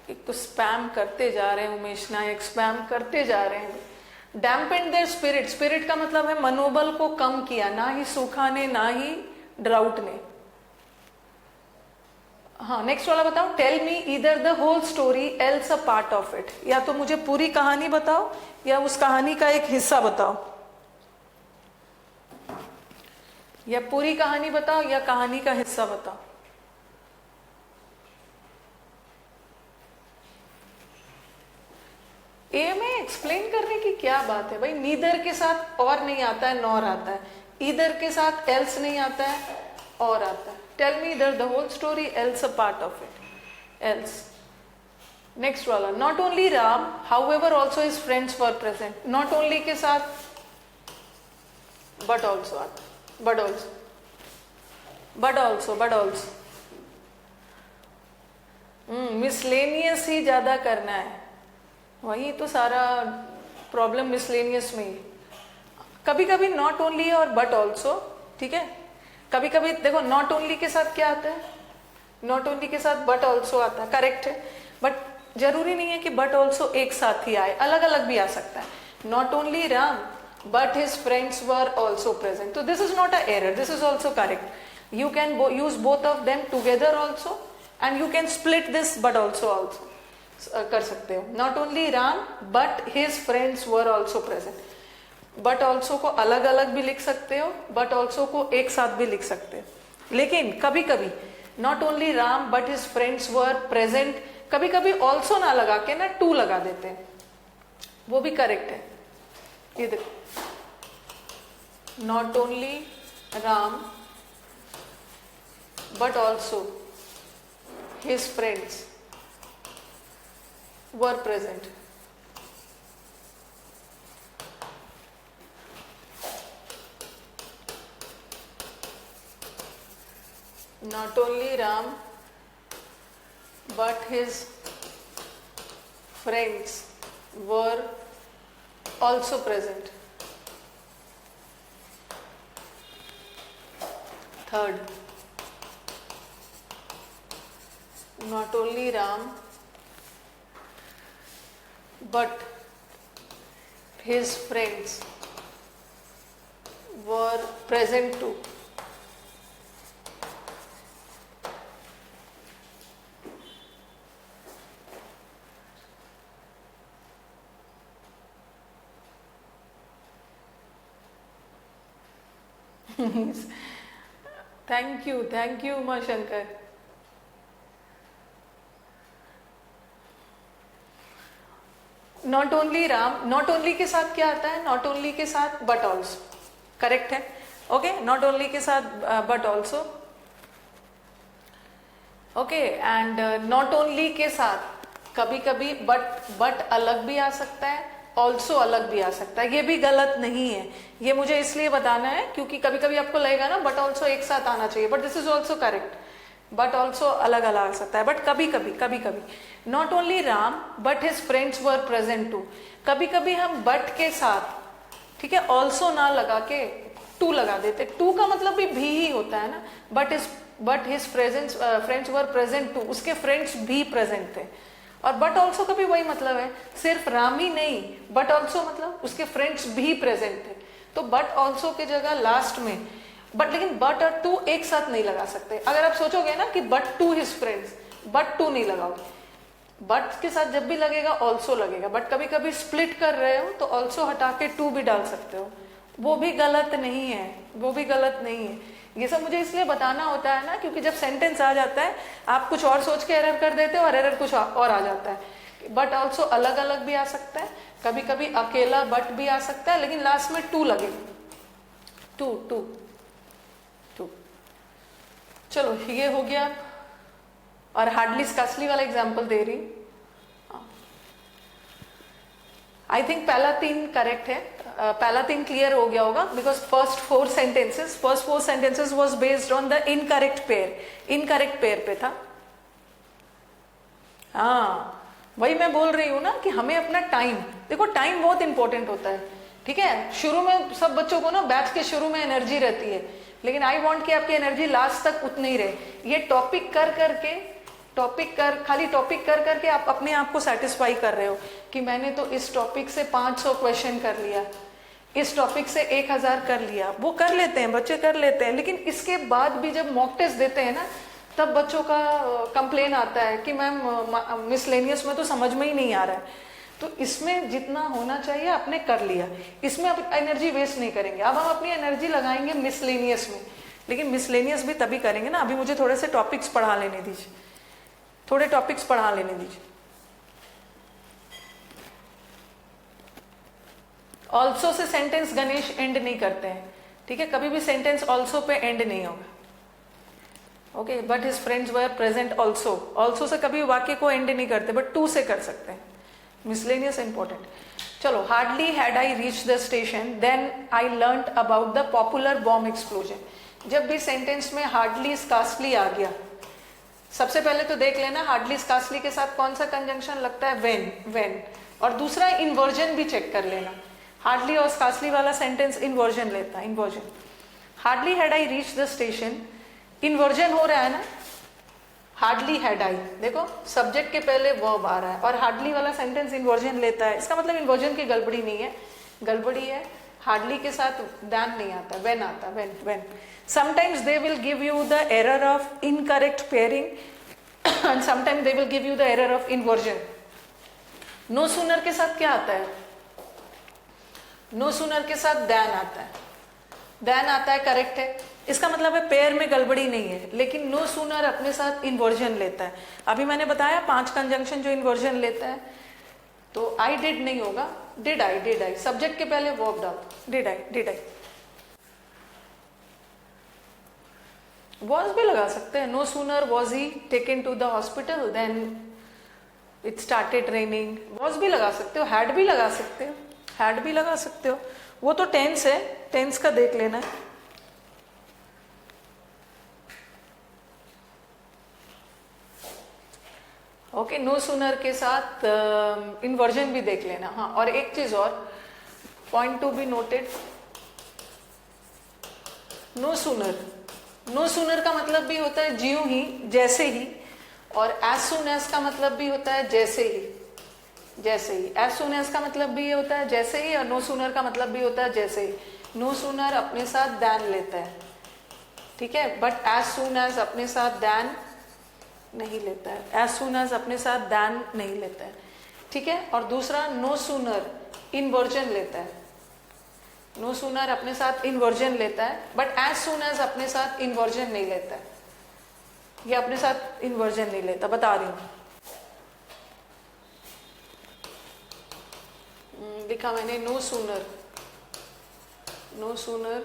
एक तो स्पैम करते जा रहे हैं उमेश नायक, स्पैम करते जा रहे हैं। डैम्पेन देयर स्पिरिट, स्पिरिट का मतलब है मनोबल को कम किया, ना ही सूखा ने ना ही ड्राउट ने। हाँ, नेक्स्ट वाला बताओ। टेल मी इधर the whole story else a part of it. या तो मुझे पूरी कहानी बताओ या उस कहानी का एक हिस्सा बताओ, या पूरी कहानी बताओ या कहानी का हिस्सा बताओ। ए में एक्सप्लेन करने की क्या बात है भाई? नीदर के साथ और नहीं आता है, नॉर आता है। इधर के साथ एल्स नहीं आता है, और आता है। टेल मी इधर the whole story else a part of it, else. Next वाला, not only Ram however also his friends were present. Not only के साथ बट ऑल्सो आता, बट ऑल्सो मिसलेनियस ही ज्यादा करना है, वही तो सारा प्रॉब्लम मिसलेनियस में ही। कभी कभी नॉट ओनली और बट ऑल्सो, ठीक है। कभी कभी देखो नॉट ओनली के साथ क्या आता है, नॉट ओनली के साथ बट ऑल्सो आता है, करेक्ट है। बट जरूरी नहीं है कि बट ऑल्सो एक साथ ही आए, अलग अलग भी आ सकता है। Not only Ram but his friends were also present, तो this is not a error, this is also correct. You can use both of them together also, and you can split this but also कर सकते हो. Not only Ram but his friends were also present. But also को अलग अलग भी लिख सकते हो, बट ऑल्सो को एक साथ भी लिख सकते हो. लेकिन कभी कभी not only Ram but his friends were present, कभी कभी ऑल्सो ना लगा के ना टू लगा देते हैं, वो भी करेक्ट है. ये देखो, not only Ram but also his friends were present. Not only Ram but his friends were also present. Third, not only Ram but his friends were present too. Thank you Uma Shankar. Not only Ram, not only के साथ क्या आता है? Not only के साथ but also. Correct है. Okay, not only के साथ but also. Okay, and not only के साथ कभी कभी बट अलग भी आ सकता है, ऑल्सो अलग भी आ सकता है. ये भी गलत नहीं है. ये मुझे इसलिए बताना है क्योंकि कभी कभी आपको लगेगा ना बट ऑल्सो एक साथ आना चाहिए, but this is also correct. But also अलग अलग आ सकता है. बट कभी कभी not only Ram but his friends were present too. कभी कभी हम बट के साथ, ठीक है, ऑल्सो ना लगा के टू लगा देते. टू का मतलब भी ही होता है ना. But his friends were present too, उसके फ्रेंड्स भी प्रेजेंट थे. और बट ऑल्सो का भी वही मतलब है, सिर्फ राम ही नहीं, बट ऑल्सो मतलब उसके फ्रेंड्स भी प्रेजेंट थे. तो बट ऑल्सो की जगह लास्ट में बट, लेकिन बट और टू एक साथ नहीं लगा सकते. अगर आप सोचोगे ना कि but too his friends, but too नहीं लगाओगे. बट के साथ जब भी लगेगा ऑल्सो लगेगा. बट कभी कभी स्प्लिट कर रहे हो तो ऑल्सो हटा के टू भी डाल सकते हो. वो भी गलत नहीं है, वो भी गलत नहीं है. ये सब मुझे इसलिए बताना होता है ना क्योंकि जब सेंटेंस आ जाता है आप कुछ और सोच के एरर कर देते हो और एरर कुछ और आ जाता है. बट ऑल्सो अलग अलग भी आ सकता है, कभी कभी अकेला बट भी आ सकता है, लेकिन लास्ट में टू लगेगा. Too too too. चलो ये हो गया. और हार्डली स्कार्सली वाला एग्जाम्पल दे रही. आई थिंक पहला 3 करेक्ट है. पहला 3 क्लियर हो गया होगा because first 4 sentences was based on the incorrect pair पे था. हाँ, वही मैं बोल रही हूँ ना कि हमें अपना टाइम, देखो टाइम बहुत इंपॉर्टेंट होता है. ठीक है, शुरू में सब बच्चों को ना बैच के शुरू में एनर्जी रहती है, लेकिन आई वांट कि आपकी एनर्जी लास्ट तक उतनी ही रहे. ये टॉपिक कर करके आप अपने आप को सेटिस्फाई कर रहे हो कि मैंने तो इस टॉपिक से 500 क्वेश्चन कर लिया, इस टॉपिक से 1000 कर लिया. वो कर लेते हैं, बच्चे कर लेते हैं, लेकिन इसके बाद भी जब मॉक टेस्ट देते हैं ना तब बच्चों का कंप्लेन आता है कि मैम मिसलेनियस में तो समझ में ही नहीं आ रहा है. तो इसमें जितना होना चाहिए आपने कर लिया, इसमें आप एनर्जी वेस्ट नहीं करेंगे. अब हम अपनी एनर्जी लगाएंगे मिसलेनियस में, लेकिन मिसलेनियस भी तभी करेंगे ना. अभी मुझे थोड़े से टॉपिक्स पढ़ा लेने दीजिए. Also say sentence Ganesh and नहीं करते हैं. ठीक है, कभी भी सेंटेंस ऑल्सो पे एंड नहीं होगा. Okay, but his friends were present also say कभी वाक्य को एंड नहीं करते, बट टू से कर सकते हैं. Miscellaneous important. चलो, hardly had I reach the station then I learned about the popular bomb explosion. जब भी सेंटेंस में हार्डली स्कार्सली आ गया, सबसे पहले तो देख लेना हार्डली स्कार्सली के साथ कौन सा कंजंक्शन लगता है, व्हेन. और दूसरा इन्वर्जन भी चेक कर लेना. हार्डली और स्कार्सली वाला सेंटेंस इन्वर्जन लेता है. Inversion, hardly had I reach the station, inversion हो रहा है ना. हार्डली हैड आई, देखो सब्जेक्ट के पहले वर्ब आ रहा है और हार्डली वाला सेंटेंस इन्वर्जन लेता है. इसका मतलब इन्वर्जन की गड़बड़ी नहीं है, गड़बड़ी है हार्डली के साथ दैन नहीं आता, व्हेन आता. When sometimes they will give you the error of incorrect pairing and sometimes they will give you the error of inversion. No sooner के साथ क्या आता है? नो सूनर के साथ देन आता है, देन आता है, करेक्ट है। इसका मतलब है पेयर में गड़बड़ी नहीं है, लेकिन नो सूनर अपने साथ इन्वर्जन लेता है। अभी मैंने बताया 5 कंजंक्शन जो इन्वर्जन लेता है, तो आई डिड नहीं होगा, डिड आई, सब्जेक्ट के पहले वर्ब डाल, डिड आई। वॉज भी लगा सकते हैं, no sooner was he taken to the hospital then it started raining, was भी लगा सकते हो, हैड भी लगा सकते हो, हैड भी लगा सकते हो। वो तो टेंस है, टेंस का देख लेना है। ओके, नो सूनर के साथ इन्वर्जन भी देख लेना। हाँ, और एक चीज और, point to be noted, no sooner, no sooner का मतलब भी होता है ज्यों ही, जैसे ही, और एज सून एज का मतलब भी होता है जैसे ही, जैसे ही। एज सून एज का मतलब भी ये होता है जैसे ही, और नो सूनर का मतलब भी होता है जैसे ही। नो सूनर अपने साथ देन लेता है, ठीक है, बट एज सून एज अपने साथ देन नहीं लेता है, एज सून एज अपने साथ देन नहीं लेता है, ठीक है। और दूसरा, नो सूनर इन्वर्जन लेता है, नो सूनर अपने साथ इन्वर्जन लेता है, बट एज सून एज अपने साथ इन्वर्जन नहीं लेता है, ये अपने साथ इन्वर्जन नहीं लेता, बता रही हूं। लिखा मैंने no sooner, no sooner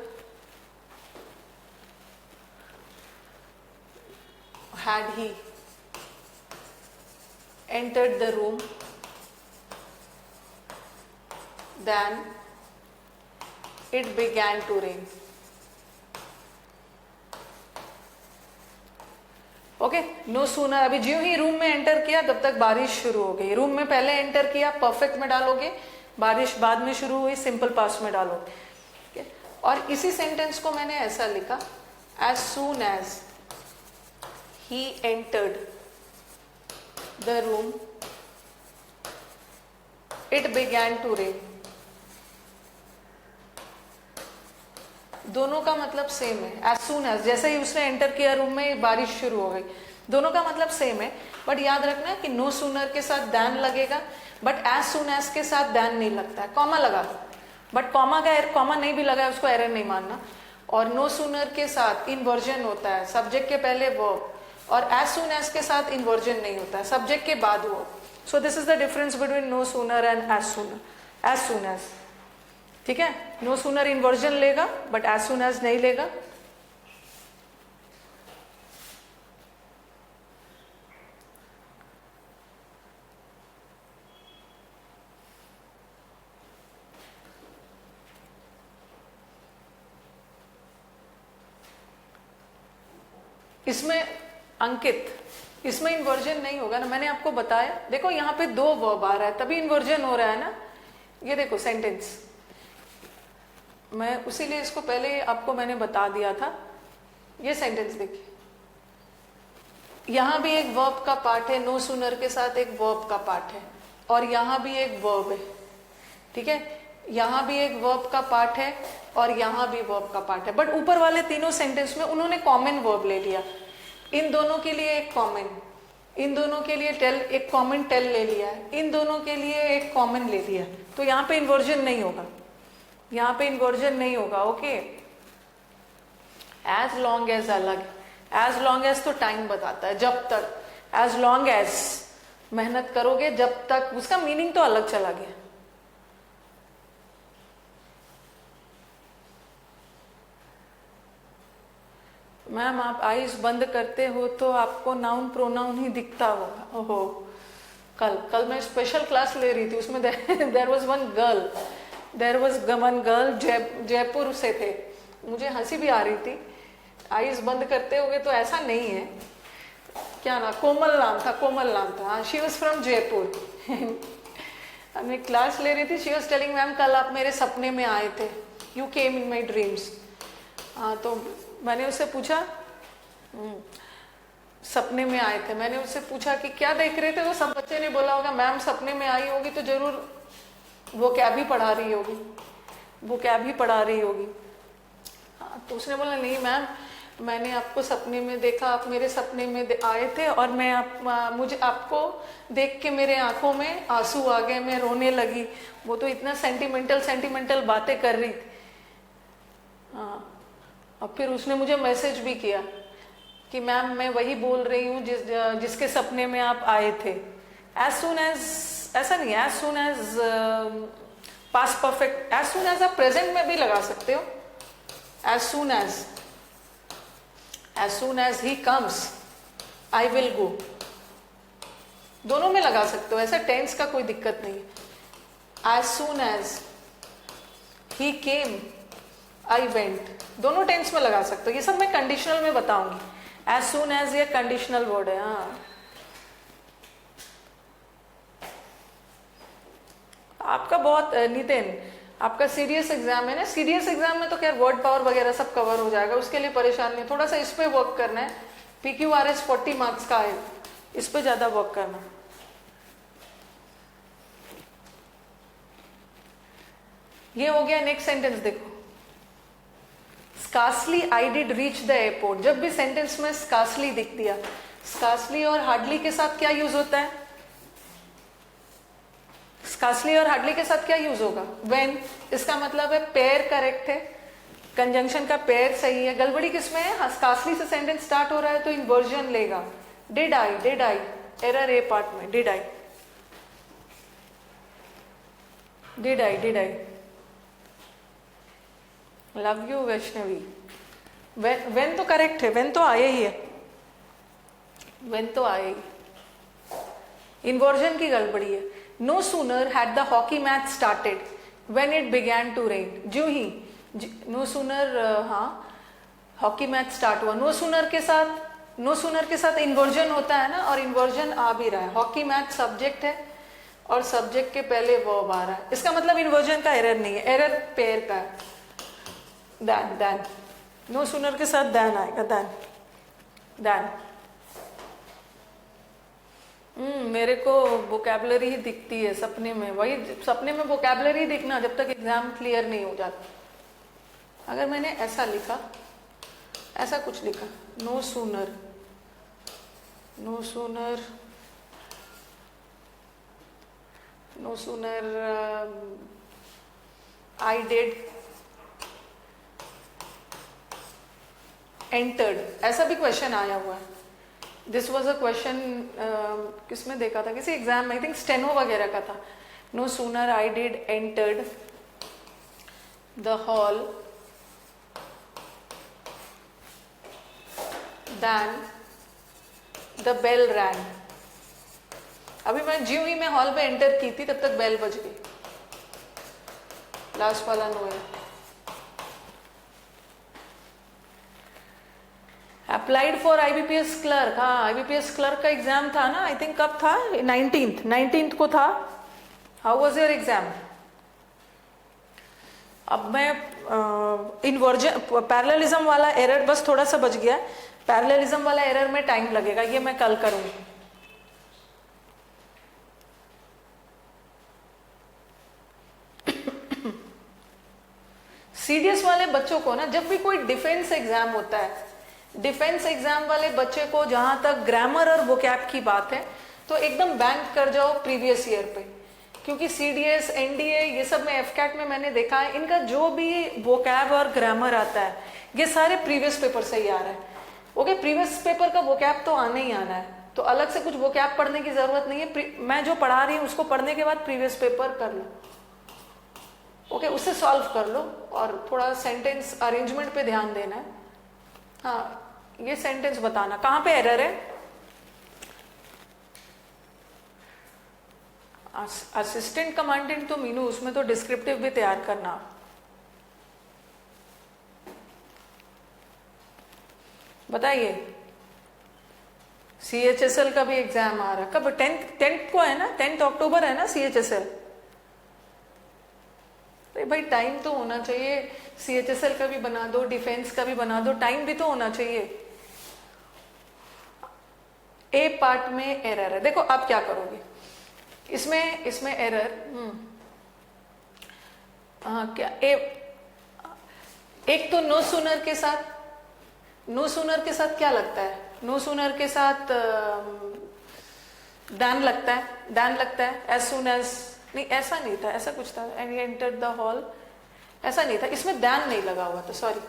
had he entered the room then it began to rain. Okay, no sooner, अभी ज्यों ही रूम में एंटर किया तब तक बारिश शुरू हो गई। रूम में पहले एंटर किया, परफेक्ट में डालोगे, बारिश बाद में शुरू हुई, सिंपल पास्ट में डालोगे। और इसी सेंटेंस को मैंने ऐसा लिखा, as soon as he entered the room it began to rain। दोनों का मतलब सेम है, एज सून एज, जैसे ही उसने एंटर किया रूम में बारिश शुरू हो गई, दोनों का मतलब सेम है। बट याद रखना कि नो सूनर के साथ देन लगेगा, बट एज सून एज के साथ देन नहीं लगता है, कॉमा लगा, बट कॉमा नहीं भी लगा है उसको एरर नहीं मानना। और नो सूनर के साथ इन्वर्जन होता है, सब्जेक्ट के पहले वर्ब, और एज सून एज के साथ इन्वर्जन नहीं होता है, सब्जेक्ट के बाद वो। So this is the difference between no sooner and as sooner, as soon as, ठीक है। नो सूनर इन्वर्जन लेगा बट एज सून एज नहीं लेगा। इसमें अंकित, इसमें इन्वर्जन नहीं होगा ना, मैंने आपको बताया। देखो यहाँ पे 2 वर्ब आ रहा है तभी इन्वर्जन हो रहा है ना। ये देखो सेंटेंस, मैं उसीलिए इसको पहले आपको मैंने बता दिया था। ये सेंटेंस देखिए, यहाँ भी एक वर्ब का पार्ट है, नो सूनर के साथ एक वर्ब का पार्ट है, और यहाँ भी एक वर्ब है, ठीक है। यहाँ भी एक वर्ब का पार्ट है और यहाँ भी वर्ब का पार्ट है, बट ऊपर वाले तीनों सेंटेंस में उन्होंने कॉमन वर्ब ले लिया। इन दोनों के लिए एक कॉमन, इन दोनों के लिए टेल, एक कॉमन टेल ले लिया है, इन दोनों के लिए एक कॉमन ले लिया, तो यहाँ पे इन्वर्जन नहीं होगा, यहाँ पे इन्वर्जन नहीं होगा। ओके, एज लॉन्ग एज अलग, एज लॉन्ग एज तो टाइम बताता है, जब तक, एज लॉन्ग एज मेहनत करोगे जब तक, उसका मीनिंग तो अलग चला गया। मैम आप आईज बंद करते हो तो आपको नाउन प्रोनाउन ही दिखता होगा। ओहो, कल मैं स्पेशल क्लास ले रही थी, उसमें there was one girl Jaipur से थे, मुझे हंसी भी आ रही थी। आईज बंद करते होगे तो ऐसा नहीं है, क्या ना, कोमल नाम था, हाँ, शी वॉज फ्रॉम जयपुर। मैं क्लास ले रही थी, शी वॉज टेलिंग मैम कल आप मेरे सपने में आए थे, you came in my dreams. हाँ, तो मैंने उससे पूछा, सपने में आए थे, मैंने उससे पूछा कि क्या देख रहे थे, तो सब बच्चे ने बोला होगा मैम सपने में आई होगी तो जरूर वो क्या भी पढ़ा रही होगी, वो क्या भी पढ़ा रही होगी। हाँ, तो उसने बोला नहीं मैम, मैंने आपको सपने में देखा, आप मेरे सपने में आए थे और मैं मुझे आपको देख के मेरे आंखों में आंसू आ गए, मैं रोने लगी। वो तो इतना सेंटिमेंटल बातें कर रही थी। हाँ, और फिर उसने मुझे मैसेज भी किया कि मैम मैं वही बोल रही हूँ जिसके सपने में आप आए थे। एज सुन एज, ऐसा नहीं, as soon as past perfect, as soon as आप प्रेजेंट में भी लगा सकते हो। As soon as he comes I will go, दोनों में लगा सकते हो, ऐसा टेंस का कोई दिक्कत नहीं है। As soon as he came I went, दोनों टेंस में लगा सकते हो। ये सब मैं कंडीशनल में बताऊंगी। एज सुन एज ये कंडीशनल वर्ड है। हाँ, आपका बहुत नितिन, आपका सीडीएस एग्जाम है ना, सीडीएस एग्जाम में तो खैर वर्ड पावर वगैरह सब कवर हो जाएगा, उसके लिए परेशान नहीं, थोड़ा सा इस पे वर्क करना है। PQRS 40 मार्क्स का है, इस पे ज्यादा वर्क करना। ये हो गया। नेक्स्ट सेंटेंस देखो, scarcely I did reach the airport. जब भी सेंटेंस में स्कार्सली दिख दिया, स्कार्सली और हार्डली के साथ क्या यूज होता है? स्कार्सली और हार्डली के साथ क्या यूज होगा? व्हेन। इसका मतलब है पेयर करेक्ट है, कंजंक्शन का पेयर सही है। गड़बड़ी किसमें है? स्कार्सली से सेंटेंस स्टार्ट हो रहा है तो इन्वर्जन लेगा। Did I, error A part में, did I. Love you Vaishnavi. When तो करेक्ट है, वेन तो आया ही है, वेन तो आया ही। इन्वर्जन की गड़बड़ी है। No sooner had the hockey match started when it began to rain. जो ही नो सूनर, हाँ, हॉकी मैच स्टार्ट हुआ, नो सूनर के साथ इन्वर्जन होता है ना, और इन्वर्जन आ भी रहा है। हॉकी मैच सब्जेक्ट है और सब्जेक्ट के पहले वर्ब आ रहा है, इसका मतलब इन्वर्जन का एरर नहीं है, एरर पेयर का है। दैन, नो सूनर के साथ दैन आएगा, दैन। मेरे को वोकैबुलरी ही दिखती है सपने में, वही सपने में वोकैबुलरी दिखना जब तक एग्जाम क्लियर नहीं हो जाता। अगर मैंने ऐसा लिखा, ऐसा कुछ लिखा, no sooner I did entered, ऐसा भी क्वेश्चन आया हुआ है। दिस वॉज अ क्वेश्चन, किसमें देखा था? किसी एग्जाम में, आई थिंक स्टेनो वगैरह का था। No sooner I did entered the hall then the bell rang. अभी मैं ज्यों ही मैं हॉल में एंटर की थी तब तक बेल बज गई। लास्ट वाला नो है। अप्लाइड फॉर IBPS क्लर्क, हाँ, IBPS क्लर्क का एग्जाम था ना, आई थिंक कब था? 19th को था। How was your exam? अब मैं इन्वर्जन पैरेललिज्म वाला एरर बस थोड़ा सा बच गया, पैरेललिज्म वाला एरर में टाइम लगेगा, ये मैं कल करूंगी। सीडीएस वाले बच्चों को ना, जब भी कोई डिफेंस एग्जाम होता है, डिफेंस एग्जाम वाले बच्चे को जहां तक ग्रामर और वोकैब की बात है तो एकदम बैंक कर जाओ प्रीवियस ईयर पे, क्योंकि सीडीएस, एनडीए, ये सब में एफकैट में मैंने देखा है, इनका जो भी वोकैब और ग्रामर आता है ये सारे प्रीवियस पेपर से ही आ रहा है। ओके, प्रीवियस पेपर का वोकैब तो आना ही आना है, तो अलग से कुछ वोकैब पढ़ने की जरूरत नहीं है। मैं जो पढ़ा रही हूँ उसको पढ़ने के बाद प्रीवियस पेपर कर लो, ओके, उससे सॉल्व कर लो, और थोड़ा सेंटेंस अरेंजमेंट पे ध्यान देना है। हाँ, ये सेंटेंस बताना कहां पे एरर है। असिस्टेंट कमांडेंट तो मीनू, उसमें तो डिस्क्रिप्टिव भी तैयार करना। बताइए, CHSL का भी एग्जाम आ रहा है, कब? 10th को है ना, 10 अक्टूबर है ना CHSL। अरे भाई, टाइम तो होना चाहिए। CHSL का भी बना दो, डिफेंस का भी बना दो, टाइम भी तो होना चाहिए। ए पार्ट में एरर है, देखो आप क्या करोगे इसमें एरर, क्या एक तो नो सूनर के साथ नो सूनर के साथ क्या लगता है? नो सूनर के साथ दैन लगता है, दैन लगता है एज सून एज, नहीं ऐसा नहीं था, ऐसा कुछ था, एंड एंटर द हॉल, ऐसा नहीं था, इसमें दैन नहीं लगा हुआ था, सॉरी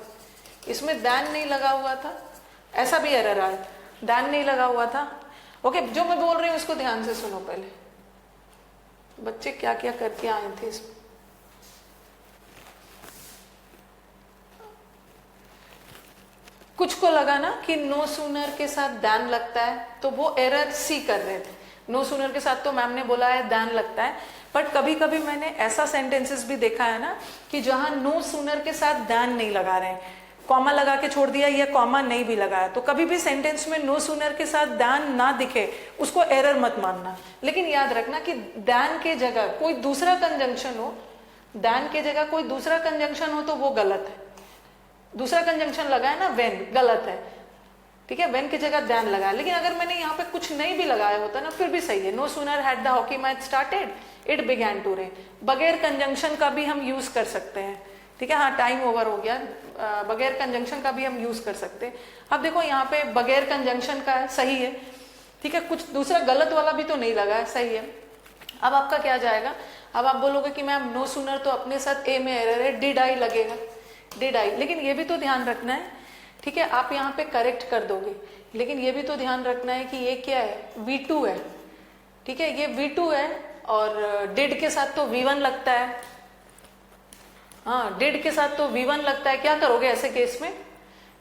इसमें दैन नहीं लगा हुआ था, ऐसा भी एरर आया, दैन नहीं लगा हुआ था। ओके, जो मैं बोल रही हूँ इसको ध्यान से सुनो पहले, बच्चे क्या क्या करके आए थे इसमें। कुछ को लगा ना कि नो सूनर के साथ दैन लगता है, तो वो एरर सी कर रहे थे। नो सूनर के साथ तो मैम ने बोला है दैन लगता है, बट कभी कभी मैंने ऐसा सेंटेंसेस भी देखा है ना कि जहां नो सूनर के साथ दैन नहीं लगा रहे हैं, कॉमा लगा के छोड़ दिया या कॉमा नहीं भी लगाया, तो कभी भी सेंटेंस में नो सूनर के साथ दैन ना दिखे उसको एरर मत मानना। लेकिन याद रखना कि दैन के जगह कोई दूसरा कंजंक्शन हो, दैन के जगह कोई दूसरा कंजंक्शन हो तो वो गलत है। दूसरा कंजंक्शन लगा है ना वेन, गलत है, ठीक है, वेन की जगह दैन लगाया। लेकिन अगर मैंने यहाँ पे कुछ नहीं भी लगाया होता ना फिर भी सही है। No sooner had the hockey match started it began to rain, बगैर कंजंक्शन का भी हम यूज कर सकते हैं, ठीक है। हाँ टाइम ओवर हो गया, बगैर कंजंक्शन का भी हम यूज कर सकते हैं। अब देखो यहाँ पे बगैर कंजंक्शन का है, सही है, ठीक है, कुछ दूसरा गलत वाला भी तो नहीं लगा है, सही है। अब आपका क्या जाएगा, अब आप बोलोगे कि मैम नो सूनर तो अपने साथ ए में एरर है, डिड आई लगेगा, डिड आई। लेकिन ये भी तो ध्यान रखना है, ठीक है, आप यहाँ पे करेक्ट कर दोगे, लेकिन ये भी तो ध्यान रखना है कि ये क्या है, V2 है, ठीक है, ये V2 है और डिड के साथ तो V1 लगता है। हाँ डिड के साथ तो V1 लगता है, क्या करोगे ऐसे केस में,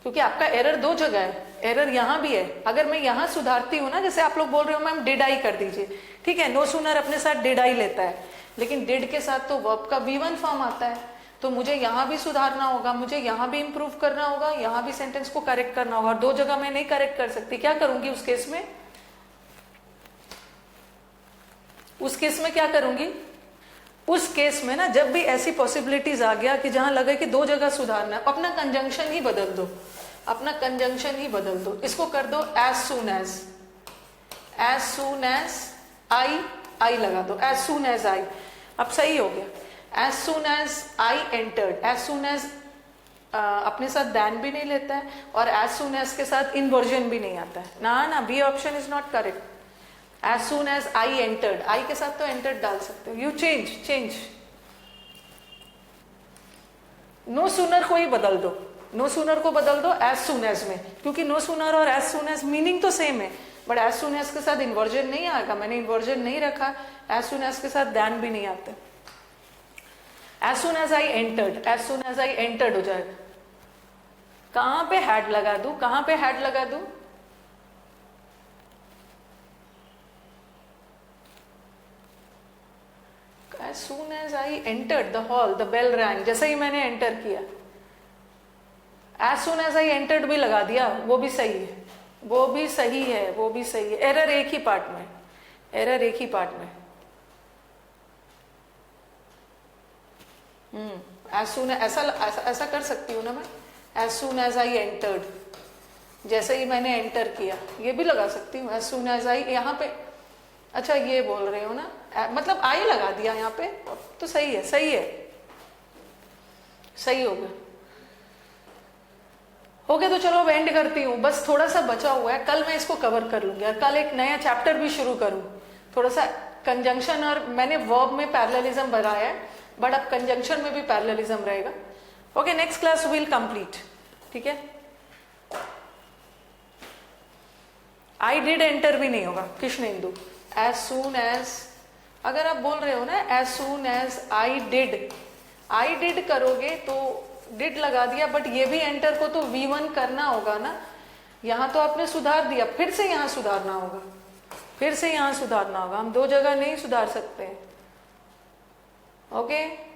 क्योंकि आपका एरर दो जगह है, एरर यहाँ भी है। अगर मैं यहाँ सुधारती हूँ ना, जैसे आप लोग बोल रहे हो मैम डिड आई कर दीजिए, ठीक है, नो सूनर अपने साथ डिड आई लेता है, लेकिन डिड के साथ तो वर्ब का V1 फॉर्म आता है, तो मुझे यहाँ भी सुधारना होगा, मुझे यहाँ भी इंप्रूव करना होगा, यहाँ भी सेंटेंस को करेक्ट करना होगा। दो जगह मैं नहीं करेक्ट कर सकती, क्या करूंगी उस केस में, उस केस में क्या करूंगी, उस केस में ना जब भी ऐसी पॉसिबिलिटीज आ गया कि जहां लगे कि दो जगह सुधारना है, अपना कंजंक्शन ही बदल दो, अपना कंजंक्शन ही बदल दो, इसको कर दो एज सून एज आई लगा दो, एज सून एज आई, अब सही हो गया। As soon as I entered, as soon as अपने साथ दैन भी नहीं लेता है और एज सून एज के साथ इन्वर्जन भी नहीं आता है, ना B option is not correct. As soon as I entered, I के साथ तो एंटर्ड डाल सकते हो, यू चेंज नो सूनर को ही बदल दो, नो सूनर को बदल दो एज सून एज में, क्योंकि नो सूनर और एज सून एज मीनिंग तो सेम है, बट एज सून एज के साथ इन्वर्जन नहीं आएगा, मैंने इन्वर्जन नहीं रखा, एज सून एज के साथ दैन भी नहीं आते। As soon as I entered, as soon as I entered हो जाएगा। कहां पे हैड लगा दूं, कहां पे हैड लगा दूं, as soon as I entered the hall the bell rang, जैसे ही मैंने एंटर किया, as soon as I entered भी लगा दिया, वो भी सही है, वो भी सही है, वो भी सही है। एरर एक ही पार्ट में, एरर एक ही पार्ट में। एज सून ऐसा कर सकती हूँ ना मैं, as soon as I entered, जैसे ही मैंने एंटर किया, ये भी लगा सकती हूँ एज सून एज आई, यहाँ पे अच्छा ये बोल रहे हो ना, मतलब आई लगा दिया यहाँ पे, तो सही है, सही है, सही हो गया। हो गया तो चलो अब एंड करती हूँ, बस थोड़ा सा बचा हुआ है, कल मैं इसको कवर कर लूंगी और कल एक नया चैप्टर भी शुरू करूँ, थोड़ा सा कंजंक्शन, और मैंने वर्ब में पैरेललिज्म बनाया है, बट अब कंजंक्शन में भी पैरेललिज्म रहेगा। Okay, next class will complete, ठीक है। आई डिड एंटर भी नहीं होगा, कृष्णेंदु, एज सून एज, अगर आप बोल रहे हो ना as soon as I did करोगे तो डिड लगा दिया, बट ये भी एंटर को तो V1 करना होगा ना, यहां तो आपने सुधार दिया, फिर से यहां सुधारना होगा, फिर से यहां सुधारना होगा, हम दो जगह नहीं सुधार सकते। ओके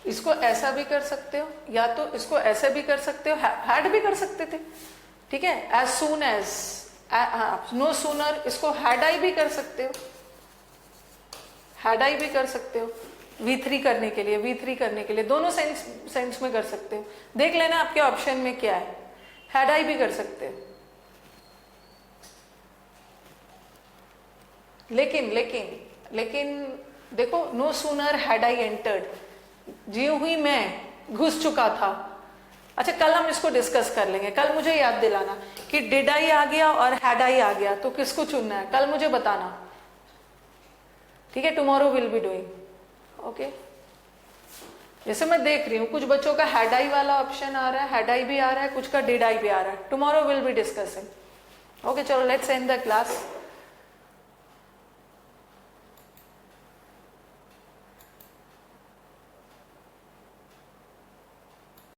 इसको ऐसा भी कर सकते हो, या तो इसको ऐसे भी कर सकते हो, हैड भी कर सकते थे, ठीक है, as soon as, no sooner, इसको हैड आई भी कर सकते हो, हैड आई भी कर सकते हो, V3 करने के लिए, V3 करने के लिए, दोनों सेंस में कर सकते हो। देख लेना आपके ऑप्शन में क्या है, हैड आई भी कर सकते हो। लेकिन देखो, no sooner had I entered, ज्यों ही मैं घुस चुका था। अच्छा, कल हम इसको डिस्कस कर लेंगे, कल मुझे याद दिलाना कि डिड आई आ गया और हैड आई आ गया तो किसको चुनना है, कल मुझे बताना, ठीक है। Tomorrow will be doing, okay. जैसे मैं देख रही हूँ कुछ बच्चों का हैड आई वाला ऑप्शन आ रहा है, हैड आई भी आ रहा है, कुछ का डिड आई भी आ रहा है। Tomorrow will be discussing, okay. चलो लेट्स एंड द क्लास।